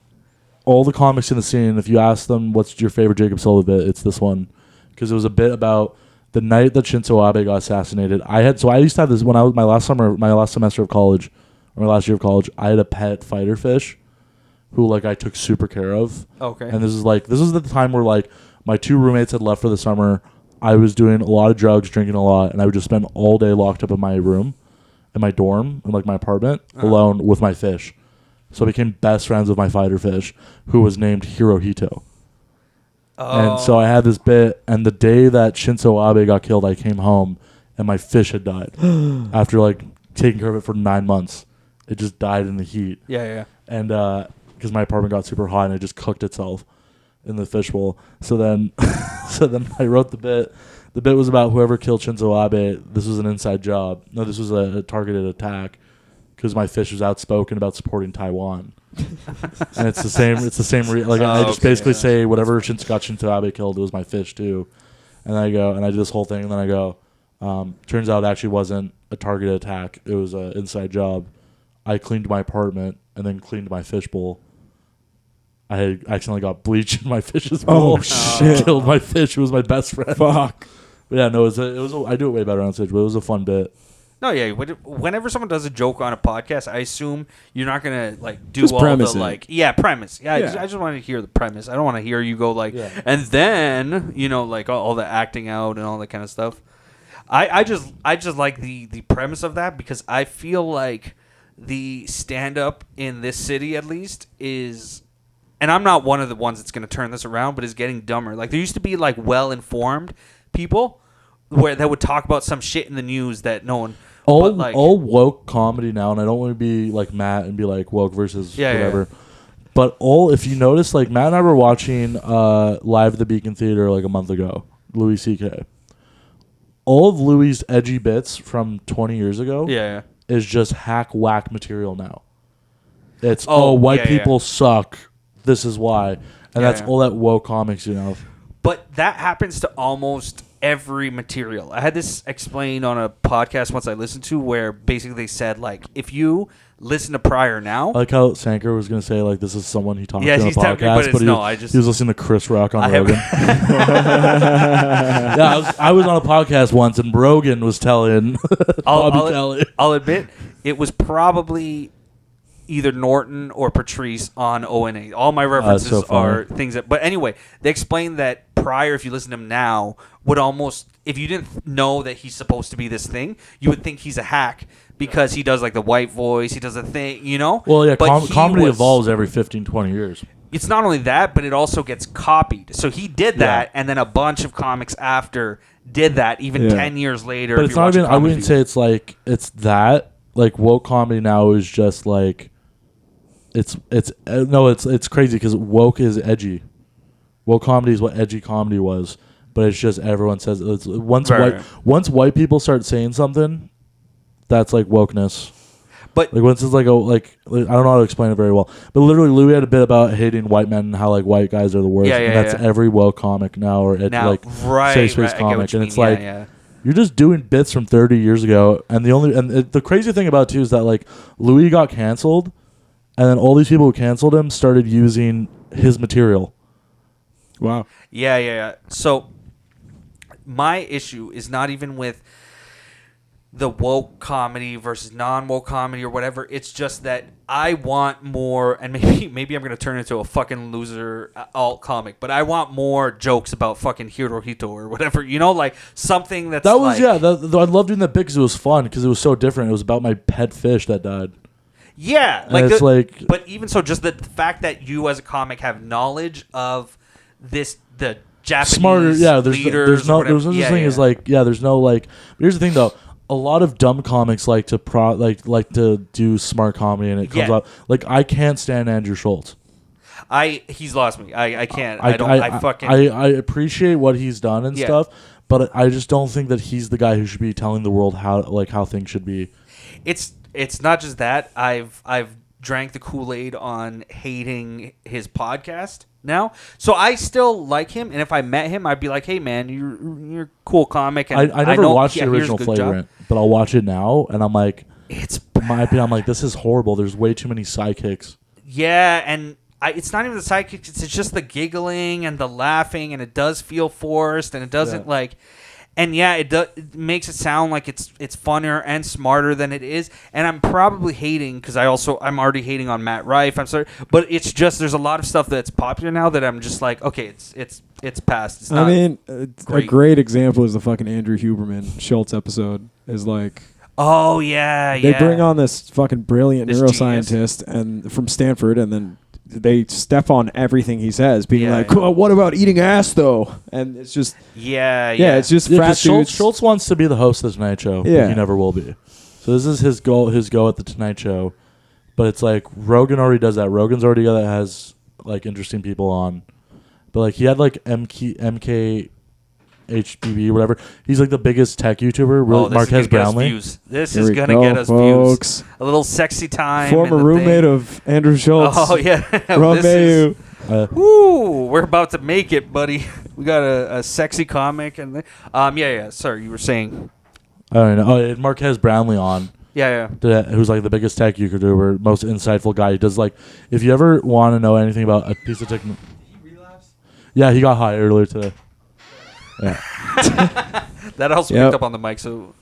all the comics in the scene. If you ask them what's your favorite Jacob Silva bit, it's this one because it was a bit about the night that Shinzo Abe got assassinated. I used to have this when I was my last semester of college, or my last year of college. I had a pet fighter fish, who like I took super care of. Okay. And this is the time where like my two roommates had left for the summer. I was doing a lot of drugs, drinking a lot, and I would just spend all day locked up in my room, in my dorm, in like my apartment, alone with my fish. So I became best friends with my fighter fish, who was named Hirohito. And so I had this bit, and the day that Shinzo Abe got killed, I came home, and my fish had died. After like taking care of it for 9 months. It just died in the heat. Yeah. And because my apartment got super hot and it just cooked itself in the fishbowl. So then I wrote the bit. The bit was about whoever killed Shinzo Abe. This was an inside job. No, this was a targeted attack because my fish was outspoken about supporting Taiwan. And it's the same. It's the same. I just basically say whatever Shinzo Abe killed, it was my fish too. And I go and I do this whole thing. And then I go. Turns out it actually wasn't a targeted attack. It was an inside job. I cleaned my apartment and then cleaned my fishbowl. I had accidentally got bleach in my fish's bowl. Oh, shit. Killed my fish. It was my best friend. Fuck. But yeah, no, I do it way better on stage, but it was a fun bit. No, yeah. Whenever someone does a joke on a podcast, I assume you're not gonna like do Just all premise the it. like premise. Yeah, Yeah. I just want to hear the premise. I don't want to hear you go like, Yeah. and then like all the acting out and all that kind of stuff. I just like the premise of that because I feel like the stand up in this city at least is, and I'm not one of the ones that's gonna turn this around, but is getting dumber. Like there used to be like well informed people where that would talk about some shit in the news that no one. All woke comedy now, and I don't want to be like Matt and be like woke versus whatever. Yeah. But if you notice, like Matt and I were watching live at the Beacon Theater like a month ago, Louis C.K. All of Louis' edgy bits from 20 years ago is just hack whack material now. It's white people suck. This is why, and that's all that woke comics, But that happens to almost every material. I had this explained on a podcast once I listened to where basically they said like if you listen to Pryor now, I like how Sanker was going to say like this is someone he talked to on he's a talking, podcast, but he was listening to Chris Rock on Rogan. Yeah, I was on a podcast once and Rogan was telling Bobby Kelly. I'll admit it was probably either Norton or Patrice on O&A. All my references so funny. are things that... But anyway, they explained that Pryor, if you listen to him now, would almost... If you didn't know that he's supposed to be this thing, you would think he's a hack because he does like the white voice, he does a thing, Well, yeah, But he comedy was- evolves every 15, 20 years. it's not only that, but it also gets copied. So he did that, and then a bunch of comics after did that, even 10 years later. But it's not even. I wouldn't say it's like it's that. Like woke comedy now is just like, it's crazy because woke is edgy. Woke comedy is what edgy comedy was, but it's just everyone says it's once white people start saying something, that's like wokeness. But like once it's like I don't know how to explain it very well, but literally Louis had a bit about hating white men and how like white guys are the worst, and that's every woke comic now or safe space comic, and it's like you're just doing bits from 30 years ago, and the crazy thing about it too is that like Louis got canceled, and then all these people who canceled him started using his material. Wow. Yeah. So my issue is not even with the woke comedy versus non-woke comedy or whatever. It's just that I want more, and maybe I'm going to turn into a fucking loser alt comic, but I want more jokes about fucking Hirohito or whatever, like something that's that was I loved doing that bit because it was fun, because it was so different. It was about my pet fish that died. Yeah, but even so, just the fact that you as a comic have knowledge of the Japanese smarter, leaders. There's no such thing as like, there's no like. Here's the thing though. A lot of dumb comics like to do smart comedy, and it comes out like I can't stand Andrew Schultz. He's lost me. I can't. I appreciate what he's done and stuff, but I just don't think that he's the guy who should be telling the world how things should be. It's not just that. I've drank the Kool-Aid on hating his podcast now, so I still like him, and if I met him, I'd be like, "Hey, man, you're a cool comic." And I never watched the original Flagrant, but I'll watch it now, and I'm like, it's in my opinion, I'm like, this is horrible. There's way too many sidekicks. Yeah, and it's not even the sidekicks; it's just the giggling and the laughing, and it does feel forced, and it doesn't like. And it makes it sound like it's funnier and smarter than it is. And I'm probably hating because I'm already hating on Matt Rife. I'm sorry, but it's just there's a lot of stuff that's popular now that I'm just like, okay, it's past. It's not a great example is the fucking Andrew Huberman Schultz episode. Is like, oh yeah, they bring on this fucking brilliant neuroscientist and from Stanford, and then they step on everything he says, being like, oh, what about eating ass though? And it's just it's just frat dudes. Schultz wants to be the host of the Tonight Show, but he never will be. So this is his go at the Tonight Show, but it's like Rogan already does that. Rogan's already got that, has like interesting people on, but like he had like MK HBB, whatever. He's like the biggest tech YouTuber. Marquez Brownlee. This is gonna get us views. A little sexy time. Former roommate of Andrew Schultz. Oh yeah, we're about to make it, buddy. We got a sexy comic, and Sorry, you were saying. I don't know. Marquez Brownlee on. Yeah. Who's like the biggest tech YouTuber, most insightful guy. He does like, if you ever want to know anything about a piece of technology. Did he relapse? Yeah, he got high earlier today. Yeah. That also picked up on the mic, so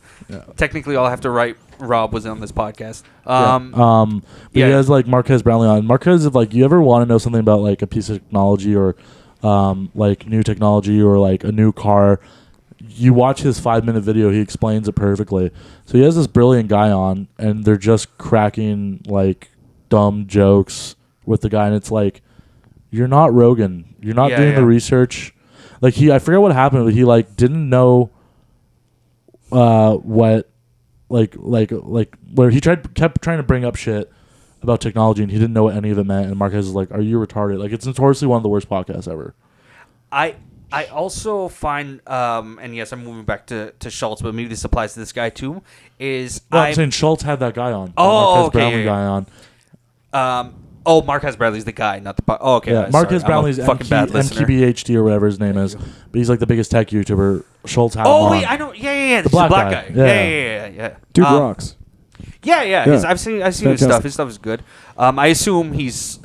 technically I'll have to write Rob was on this podcast. He has like Marquez Brownlee on. Marquez, if like you ever want to know something about like a piece of technology or like new technology or like a new car, you watch his 5-minute video, he explains it perfectly. So he has this brilliant guy on, and they're just cracking like dumb jokes with the guy, and it's like, you're not Rogan. You're not doing the research. Like I forget what happened, but he like didn't know what where he kept trying to bring up shit about technology, and he didn't know what any of it meant. And Marquez is like, "Are you retarded?" Like, it's notoriously one of the worst podcasts ever. I also find, and yes, I'm moving back to Schultz, but maybe this applies to this guy too. I'm saying Schultz had that guy on. Oh, Marquez Brownlee guy on. Marquez Bradley's the guy, not the... Oh, okay. Yeah, Marquez sorry. Brownlee's MKBHD or whatever his name is. But he's like the biggest tech YouTuber. Schultz had him on. Wait, I know. Yeah. The black guy. Yeah. Dude rocks. Yeah. I've seen his stuff. His stuff is good. I assume he's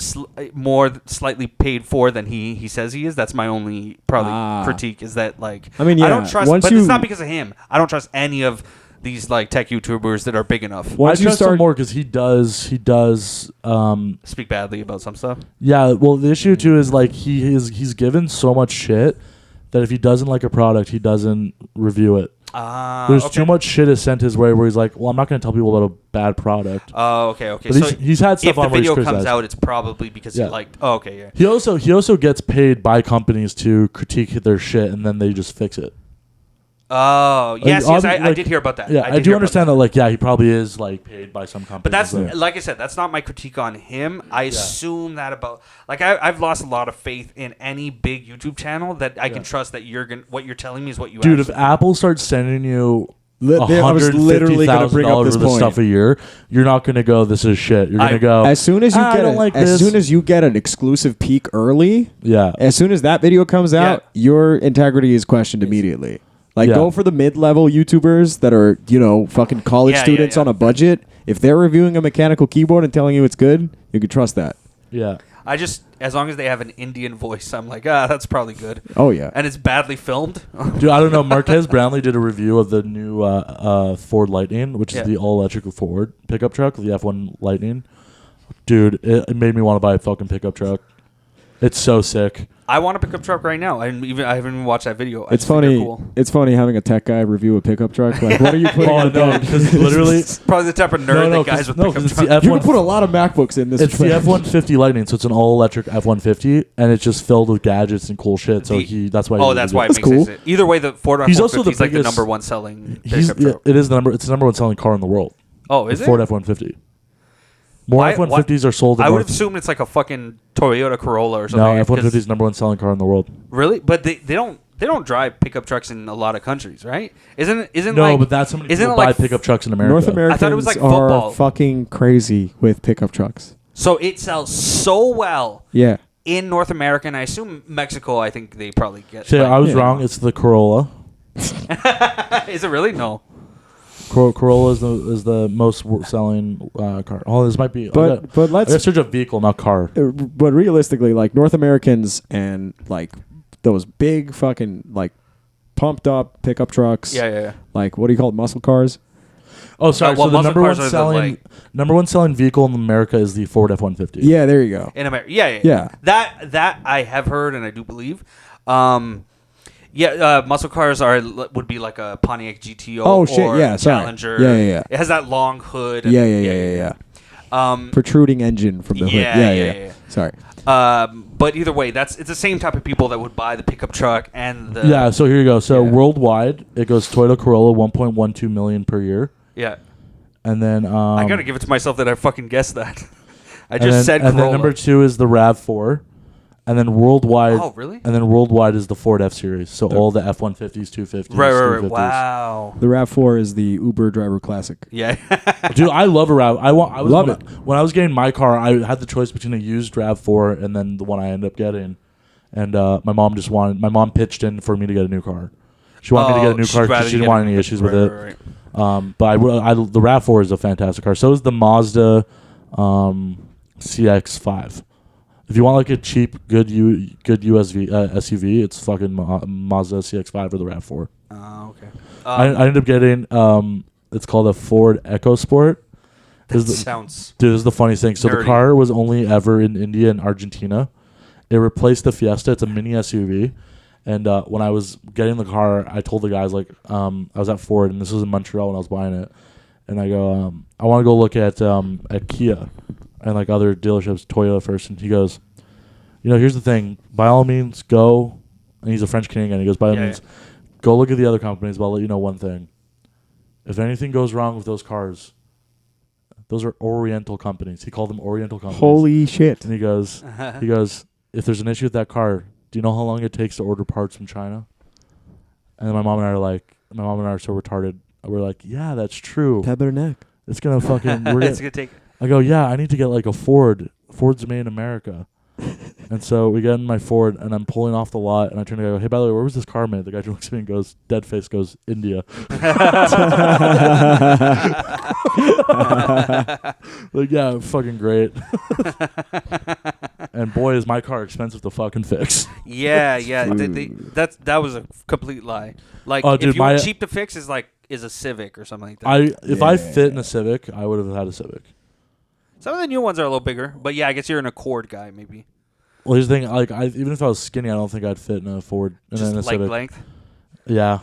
slightly paid for than he says he is. That's my only critique, is that like... I don't trust... But it's not because of him. I don't trust any of these like tech YouTubers that are big enough. Once you start more, because he does speak badly about some stuff. Yeah, well, the issue too is like he's given so much shit that if he doesn't like a product, he doesn't review it. There's okay. too much shit is sent his way where he's like, well, I'm not going to tell people about a bad product. Oh, okay. But he's had stuff if the on where he's video comes criticized. out, it's probably because he liked. Oh, okay, yeah. He also gets paid by companies to critique their shit and then they just fix it. Oh, yes, I did hear about that. Yeah, I do understand that. Like, yeah, he probably is like paid by some company. But that's like I said, that's not my critique on him. I assume that about like I've lost a lot of faith in any big YouTube channel that I can trust that what you're telling me is what you. Dude, if Apple starts sending you I was literally going to bring up this worth of point. stuff a year, you're not going to go, this is shit. You're going to go, as soon as you I get don't like as this. soon as you get an exclusive peek early, as soon as that video comes out, your integrity is questioned immediately. Like, go for the mid-level YouTubers that are, fucking college students on a budget. If they're reviewing a mechanical keyboard and telling you it's good, you can trust that. Yeah. As long as they have an Indian voice, I'm like, that's probably good. Oh, yeah. And it's badly filmed. Dude, I don't know. Marquez Brownlee did a review of the new Ford Lightning, which is the all-electric Ford pickup truck, the F1 Lightning. Dude, it made me want to buy a fucking pickup truck. It's so sick. I want a pickup truck right now. I haven't even watched that video. It's funny. Cool. It's funny having a tech guy review a pickup truck. Like, what are you putting in the because literally, probably the type of nerd that guys with pickup trucks. You can put a lot of MacBooks in this. It's the F-150 Lightning, so it's an all-electric F-150, and it's just filled with gadgets and cool shit. So that's why. Oh, that's why it makes cool. sense. Either way, the Ford F-150 is like the number one selling pickup truck. It is the number. It's the number one selling car in the world. Oh, is it? Ford F-150. More F-150s are sold. I would assume it's like a fucking Toyota Corolla or something. No, F-150 is number one selling car in the world. Really? But they don't drive pickup trucks in a lot of countries, right? Isn't no? Like, but that's how many people buy pickup trucks in America. North Americans I thought it was like football. are fucking crazy with pickup trucks. So it sells so well. Yeah. In North America, and I assume Mexico, I think they probably get. See, I was wrong. It's the Corolla. Is it really? No. Corolla is the most selling car. Oh, this might be. But let's search a vehicle, not car. But realistically, like North Americans and like those big fucking like pumped up pickup trucks. Yeah. Like, what do you call it? Muscle cars. Oh, sorry. So the number one selling vehicle in America is the Ford F-150. Yeah, there you go. In America, yeah. That I have heard and I do believe. Muscle cars would be like a Pontiac GTO or Challenger. Yeah. It has that long hood. Yeah. Protruding engine from the hood. Yeah. Sorry. But either way, it's the same type of people that would buy the pickup truck and the. Yeah. So here you go. So worldwide, it goes Toyota Corolla 1.12 million per year. Yeah. And then I gotta give it to myself that I fucking guessed that. I just said Corolla. And then number 2 is the RAV4. And then worldwide. Oh, really? And then worldwide is the Ford F Series. So all the F-150s, 250s, right. Wow. The RAV4 is the Uber driver classic. Yeah. Dude, I love a RAV. Love it. When I was getting my car, I had the choice between a used RAV4 and then the one I ended up getting. And my mom pitched in for me to get a new car. She wanted me to get a new car because she didn't want any issues with it. Right. But the RAV4 is a fantastic car. So is the Mazda CX-5. If you want like a cheap, good SUV, it's fucking Mazda CX-5 or the RAV4. Oh, okay. I ended up getting it's called a Ford EcoSport. Sounds. Dude, this is the funniest thing. So nerdy. The car was only ever in India and Argentina. It replaced the Fiesta. It's a mini SUV. And when I was getting the car, I told the guys like I was at Ford, and this was in Montreal when I was buying it. And I go, I want to go look at Kia and like other dealerships, Toyota first. And he goes, here's the thing. By all means, go. And he's a French Canadian. He goes, by all means, go look at the other companies. But I'll let you know one thing. If anything goes wrong with those cars, those are Oriental companies. He called them Oriental companies. Holy shit! And he goes, if there's an issue with that car, do you know how long it takes to order parts from China? And then my mom and I are so retarded. We're like, yeah, that's true. Tether neck. It's gonna fucking. It's gonna take. I go, yeah, I need to get like a Ford. Ford's made in America. And so we get in my Ford, and I'm pulling off the lot, and I turn to go, hey, by the way, where was this car made? The guy looks at me and goes, dead face, goes, India. Like, yeah, fucking great. And boy, is my car expensive to fucking fix. Yeah. That was a complete lie. Like, if you were cheap to fix, is a Civic or something like that. If I fit in a Civic, I would have had a Civic. Some of the new ones are a little bigger, but yeah, I guess you're an Accord guy, maybe. Well, here's the thing. Like, even if I was skinny, I don't think I'd fit in a Ford. Just in a leg Civic. length. Yeah.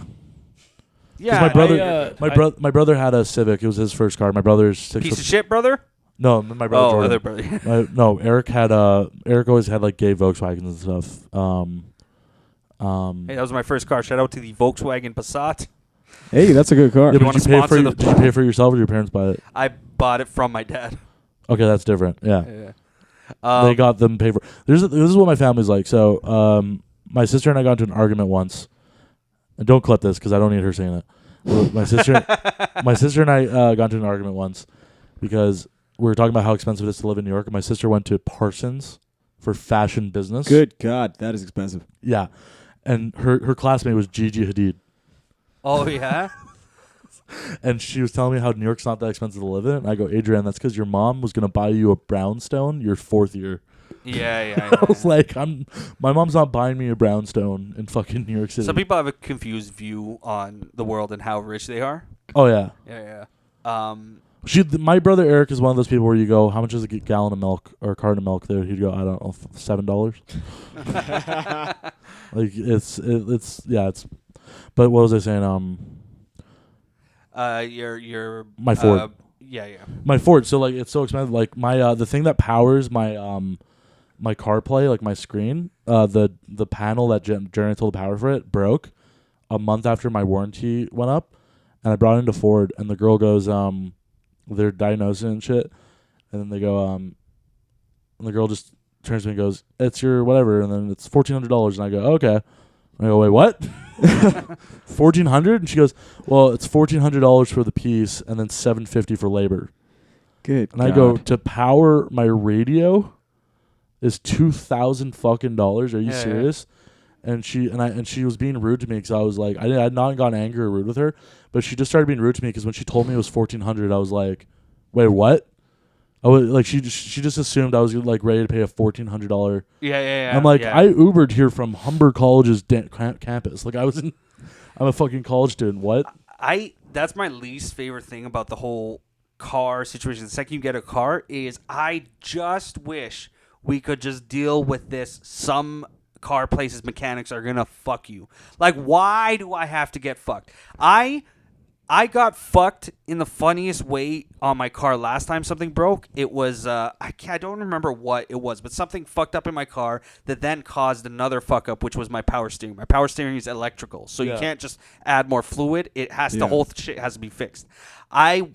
Yeah, my brother, I- my brother had a Civic. It was his first car. My brother's 6 piece foot. of shit, brother. No, my brother. Oh, Jordan. other brother. No, Eric had Eric always had like gay Volkswagens and stuff. Hey, that was my first car. Shout out to the Volkswagen Passat. Hey, that's a good car. Yeah, but wanna did you pay for sponsor the- did you pay for it yourself or did your parents buy it? I bought it from my dad. Okay, that's different. Yeah, Yeah. they got them paid for. This is what my family's like. So, my sister and I got into an argument once. And don't clip this because I don't need her saying it. Well, my sister and I got into an argument once because we were talking about how expensive it is to live in New York. And my sister went to Parsons for fashion business. Good God, that is expensive. Yeah, and her classmate was Gigi Hadid. Oh yeah. And she was telling me how New York's not that expensive to live in. And I go, Adrienne, that's because your mom was going to buy you a brownstone your 4th year. Yeah. I was like, my mom's not buying me a brownstone in fucking New York City. Some people have a confused view on the world and how rich they are. Oh, yeah. Yeah. My brother Eric is one of those people where you go, how much is a gallon of milk or a carton of milk there? He'd go, I don't know, $7. Like, it's. But what was I saying? Your My Ford. Yeah. My Ford. So like it's so expensive. Like my the thing that powers my my CarPlay, like my screen, the panel that generates all the power for it broke a month after my warranty went up, and I brought it into Ford, and the girl goes, they're diagnosing and shit, and then they go, and the girl just turns to me and goes, it's your whatever, and then it's $1,400, and I go, okay. I go, wait, what? $1,400? And she goes, well, it's $1,400 for the piece and then $750 for labor. Good. And I go, to power my radio is $2,000 fucking dollars. Are you serious? Yeah. And she was being rude to me because I was like, I had not gotten angry or rude with her, but she just started being rude to me because when she told me it was $1,400, I was like, wait, what? I was like, she just assumed I was like ready to pay a $1,400. Yeah. I'm like, I Ubered here from Humber College's campus. Like I'm a fucking college student. What? That's my least favorite thing about the whole car situation. The second you get a car is I just wish we could just deal with this. Some car places mechanics are gonna fuck you. Like, why do I have to get fucked? I got fucked in the funniest way on my car last time something broke. It was, I don't remember what it was, but something fucked up in my car that then caused another fuck up, which was my power steering. My power steering is electrical, so you can't just add more fluid. It has the whole shit has to be fixed. I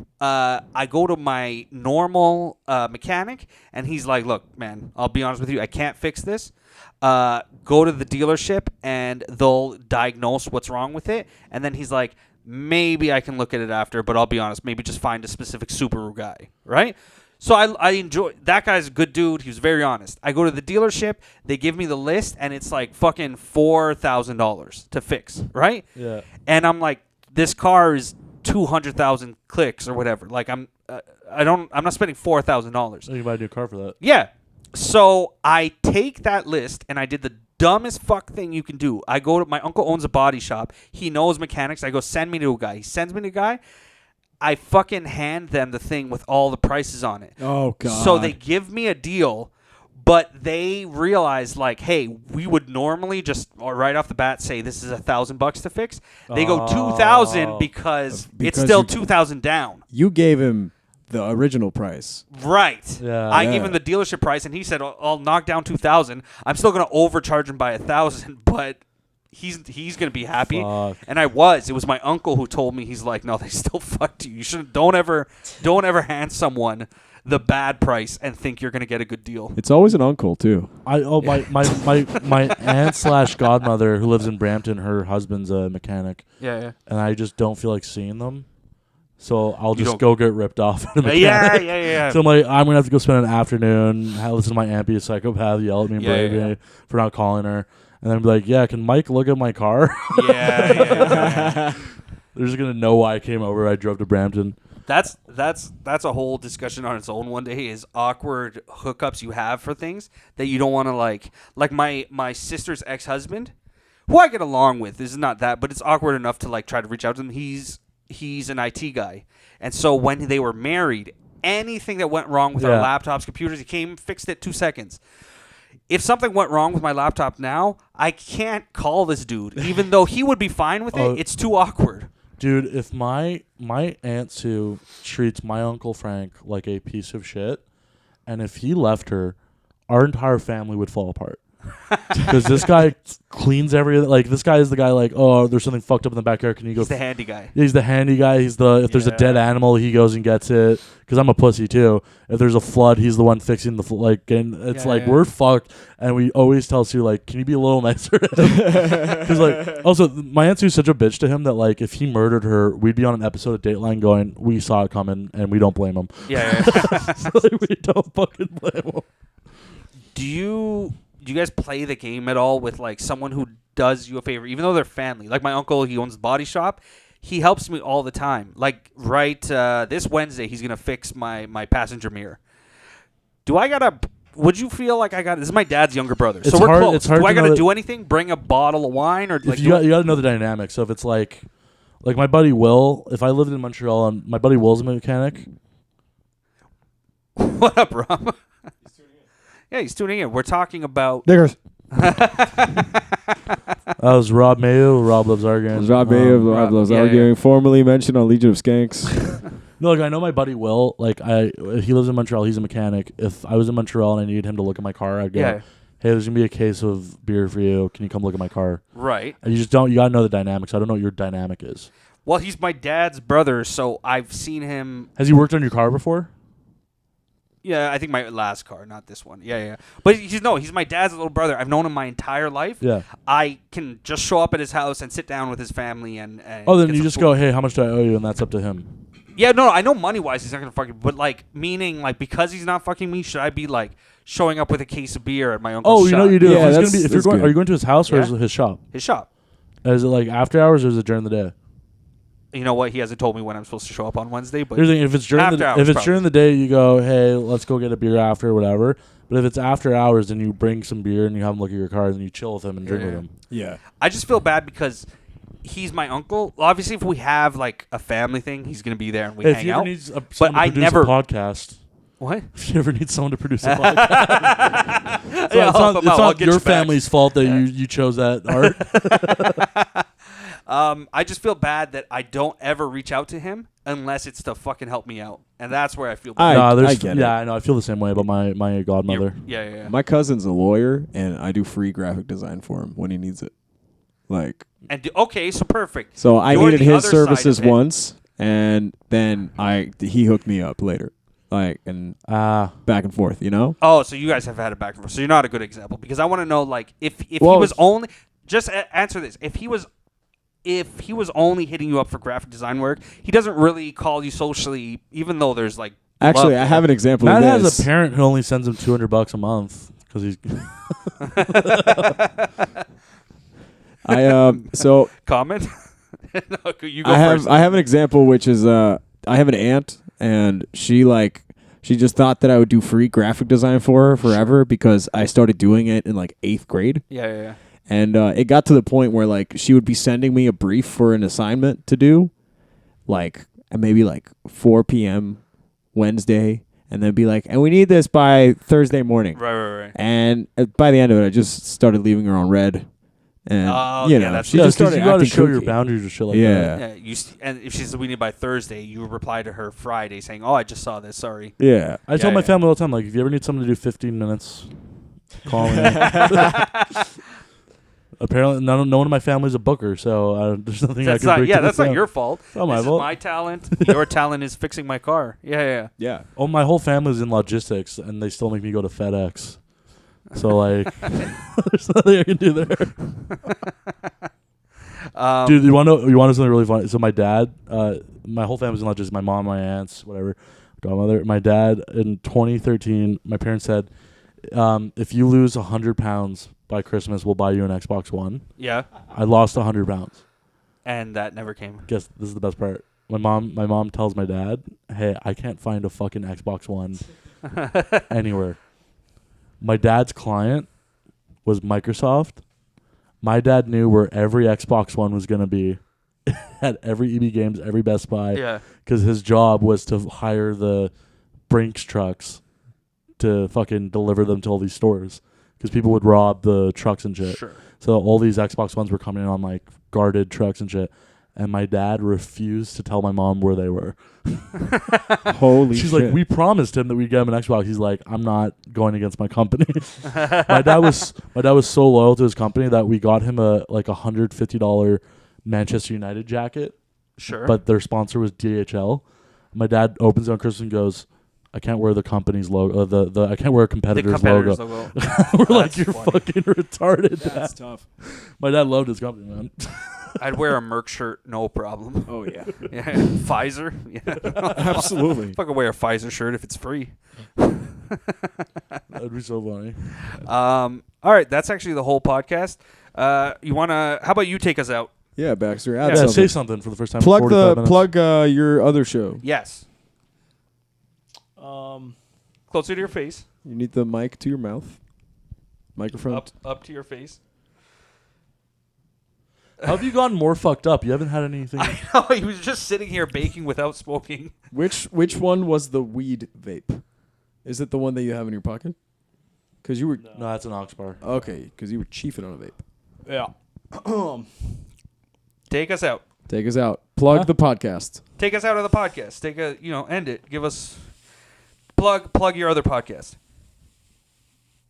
go to my normal mechanic, and he's like, look, man, I'll be honest with you, I can't fix this. Go to the dealership, and they'll diagnose what's wrong with it. And then he's like, maybe I can look at it after, but I'll be honest, maybe just find a specific Subaru guy, right? So I enjoy that guy's a good dude. He was very honest. I go to the dealership, they give me the list, and it's like fucking $4,000 to fix, right? Yeah. And I'm like, this car is 200,000 clicks or whatever. Like I'm not spending $4,000. You can buy a new car for that. Yeah. So I take that list and I did the dumbest fuck thing you can do. I go to my uncle owns a body shop. He knows mechanics. I go, send me to a guy. He sends me to a guy. I fucking hand them the thing with all the prices on it. Oh God. So they give me a deal, but they realize like, hey, we would normally just right off the bat say this is $1,000 to fix. They go 2,000 because it's still 2,000 down. You gave him the original price. Right. Yeah. I gave him the dealership price, and he said, I'll knock down 2,000. I'm still going to overcharge him by 1,000, but he's going to be happy. Fuck. And I was. It was my uncle who told me, he's like, no, they still fucked you. You shouldn't. Don't ever hand someone the bad price and think you're going to get a good deal. It's always an uncle too. My aunt / godmother who lives in Brampton, her husband's a mechanic. Yeah. And I just don't feel like seeing them. So I'll just go get ripped off at a mechanic. Yeah. So I'm like, I'm going to have to go spend an afternoon, listen to my aunt be a psychopath, yell at me and brave me for not calling her. And then be like, yeah, can Mike look at my car? Yeah. They're just going to know why I came over. I drove to Brampton. That's a whole discussion on its own one day, is awkward hookups you have for things that you don't want to like my sister's ex-husband, who I get along with. This is not that, but it's awkward enough to like try to reach out to him. He's an IT guy. And so when they were married, anything that went wrong with our laptops, computers, he came, fixed it 2 seconds. If something went wrong with my laptop now, I can't call this dude, even though he would be fine with it. It's too awkward. Dude, if my Aunt Sue treats my Uncle Frank like a piece of shit, and if he left her, our entire family would fall apart. Because this guy cleans everything. Like, this guy is the guy, like, oh, there's something fucked up in the backyard. Can you go? He's the handy guy. He's the handy guy. He's the, if there's a dead animal, he goes and gets it. Because I'm a pussy, too. If there's a flood, he's the one fixing the like, and it's we're fucked. And we always tell Sue, like, can you be a little nicer to him? Because, like, also, my Aunt Sue's such a bitch to him that, like, if he murdered her, we'd be on an episode of Dateline going, we saw it coming, and we don't blame him. Yeah. So, like, we don't fucking blame him. Do you guys play the game at all with like someone who does you a favor, even though they're family? Like my uncle, he owns the body shop. He helps me all the time. Like this Wednesday, he's gonna fix my passenger mirror. Would you feel like I got? This is my dad's younger brother, so we're close. Do I gotta do anything? Bring a bottle of wine or like? You gotta know the dynamic. So if it's like my buddy Will, if I lived in Montreal and my buddy Will's a mechanic. What up, Rob? Yeah, he's tuning in. We're talking about... Diggers. That was Rob Mayo. Rob Loves Arguing. It was Rob Mayo. Rob Loves Arguing. Formerly mentioned on Legion of Skanks. No, like, I know my buddy Will. Like, he lives in Montreal. He's a mechanic. If I was in Montreal and I needed him to look at my car, I'd go, hey, there's going to be a case of beer for you. Can you come look at my car? Right. And you got to know the dynamics. I don't know what your dynamic is. Well, he's my dad's brother, so I've seen him... Has he worked on your car before? Yeah, I think my last car, not this one. Yeah. But he's my dad's little brother. I've known him my entire life. Yeah. I can just show up at his house and sit down with his family and then you just go, hey, how much do I owe you? And that's up to him. Yeah, no, I know money-wise he's not going to fucking... But, like, meaning, like, because he's not fucking me, should I be, like, showing up with a case of beer at my uncle's shop? Oh, you know you do. Yeah, are you going to his house or is it his shop? His shop. Is it, like, after hours or is it during the day? You know what? He hasn't told me when I'm supposed to show up on Wednesday, but if it's during during the day, you go, hey, let's go get a beer after or whatever. But if it's after hours, then you bring some beer and you have him look at your car and then you chill with him and drink with him. Yeah. I just feel bad because he's my uncle. Obviously, if we have like a family thing, he's gonna be there and we hang out. But I never a podcast. What? If you ever need someone to produce a podcast, it's not your family's fault that you chose that art. I just feel bad that I don't ever reach out to him unless it's to fucking help me out, and that's where I feel bad. I get it. I know. I feel the same way about my godmother. Yeah. My cousin's a lawyer, and I do free graphic design for him when he needs it. Okay, so perfect. So I needed his services once, and then he hooked me up later. Back and forth, you know? Oh, so you guys have had it back and forth. So you're not a good example because I want to know, like, if he was only just answer this. If he was only hitting you up for graphic design work, he doesn't really call you socially, even though there's like. Actually, I have an example of this. Matt has a parent who only sends him $200 a month because he's. Comment. No, you go first. I have an example, which is I have an aunt, and she just thought that I would do free graphic design for her forever because I started doing it in like 8th grade. Yeah. And it got to the point where like she would be sending me a brief for an assignment to do, like at maybe like 4 p.m. Wednesday, and then be like, and we need this by Thursday morning. Right. And by the end of it, I just started leaving her on red. And she just started you got to show kooky. your boundaries or shit like that. Yeah. And if she said we need by Thursday, you reply to her Friday saying, "Oh, I just saw this. Sorry." Yeah. I tell my family all the time, like, if you ever need someone to do 15 minutes, call me. Apparently, no one in my family is a booker, so there's nothing I can bring. Yeah, that's not your fault. It's not my fault. This is my talent. Your talent is fixing my car. Yeah. Oh, my whole family's in logistics, and they still make me go to FedEx. So, like, there's nothing I can do there. Dude, you want to know something really funny? So my dad, my whole family's in logistics. My mom, my aunts, whatever, godmother. My dad, in 2013, my parents said, if you lose 100 pounds by Christmas, we'll buy you an Xbox One. Yeah. I lost 100 pounds. And that never came. Guess this is the best part. My mom tells my dad, hey, I can't find a fucking Xbox One anywhere. My dad's client was Microsoft. My dad knew where every Xbox One was going to be at every EB Games, every Best Buy. Yeah. Because his job was to hire the Brinks trucks to fucking deliver them to all these stores. Because people would rob the trucks and shit. Sure. So all these Xbox Ones were coming in on like guarded trucks and shit. and my dad refused to tell my mom where they were. Holy She's shit. like, we promised him that we'd get him an Xbox. He's like, I'm not going against my company. my dad was so loyal to his company that we got him a $150 Manchester United jacket. Sure. But their sponsor was DHL. My dad opens it on Christmas and goes, I can't wear the company's logo. I can't wear a competitor's logo. We're like, you're funny. fucking retarded. That's Dad. tough. My dad loved his company, man. I'd wear a Merck shirt, no problem. Oh, yeah. Yeah, Pfizer. Yeah. Absolutely. Fucking wear a Pfizer shirt if it's free. That'd be so funny. All right, that's actually the whole podcast. You wanna? How about you take us out? Yeah, Baxter. Yeah, Add something. say something for the first time. Plug in 45 minutes. your other show. Yes. Closer to your face. You need the mic to your mouth. Microphone. Up to your face. How have you gotten more fucked up? You haven't had anything. I know, he was just sitting here baking without smoking. Which one was the weed vape? Is it the one that you have in your pocket? Because you were No, that's an Ox bar. okay. Because you were chiefing on a vape. Yeah. Take us out. Take us out. Plug the podcast. Take us out of the podcast. End it. Give us plug your other podcast.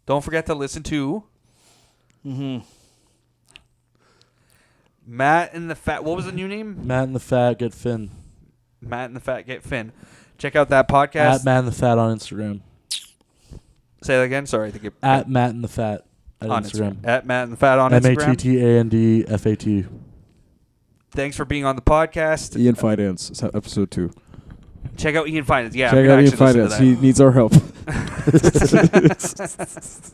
Don't forget to listen to Matt and the Fat. What was the new name? Matt and the Fat get Finn. Matt and the Fat Get Finn. Check out that podcast. At Matt and the Fat on Instagram. Say that again. Sorry, I think At Matt and the Fat at on Instagram. At Matt and the Fat on Instagram. MATTANDFAT. Thanks for being on the podcast. Ian Finance, episode 2. Check out Ian Finance. Yeah, Check I'm out gonna Ian actually listen to Finance. He needs our help. that.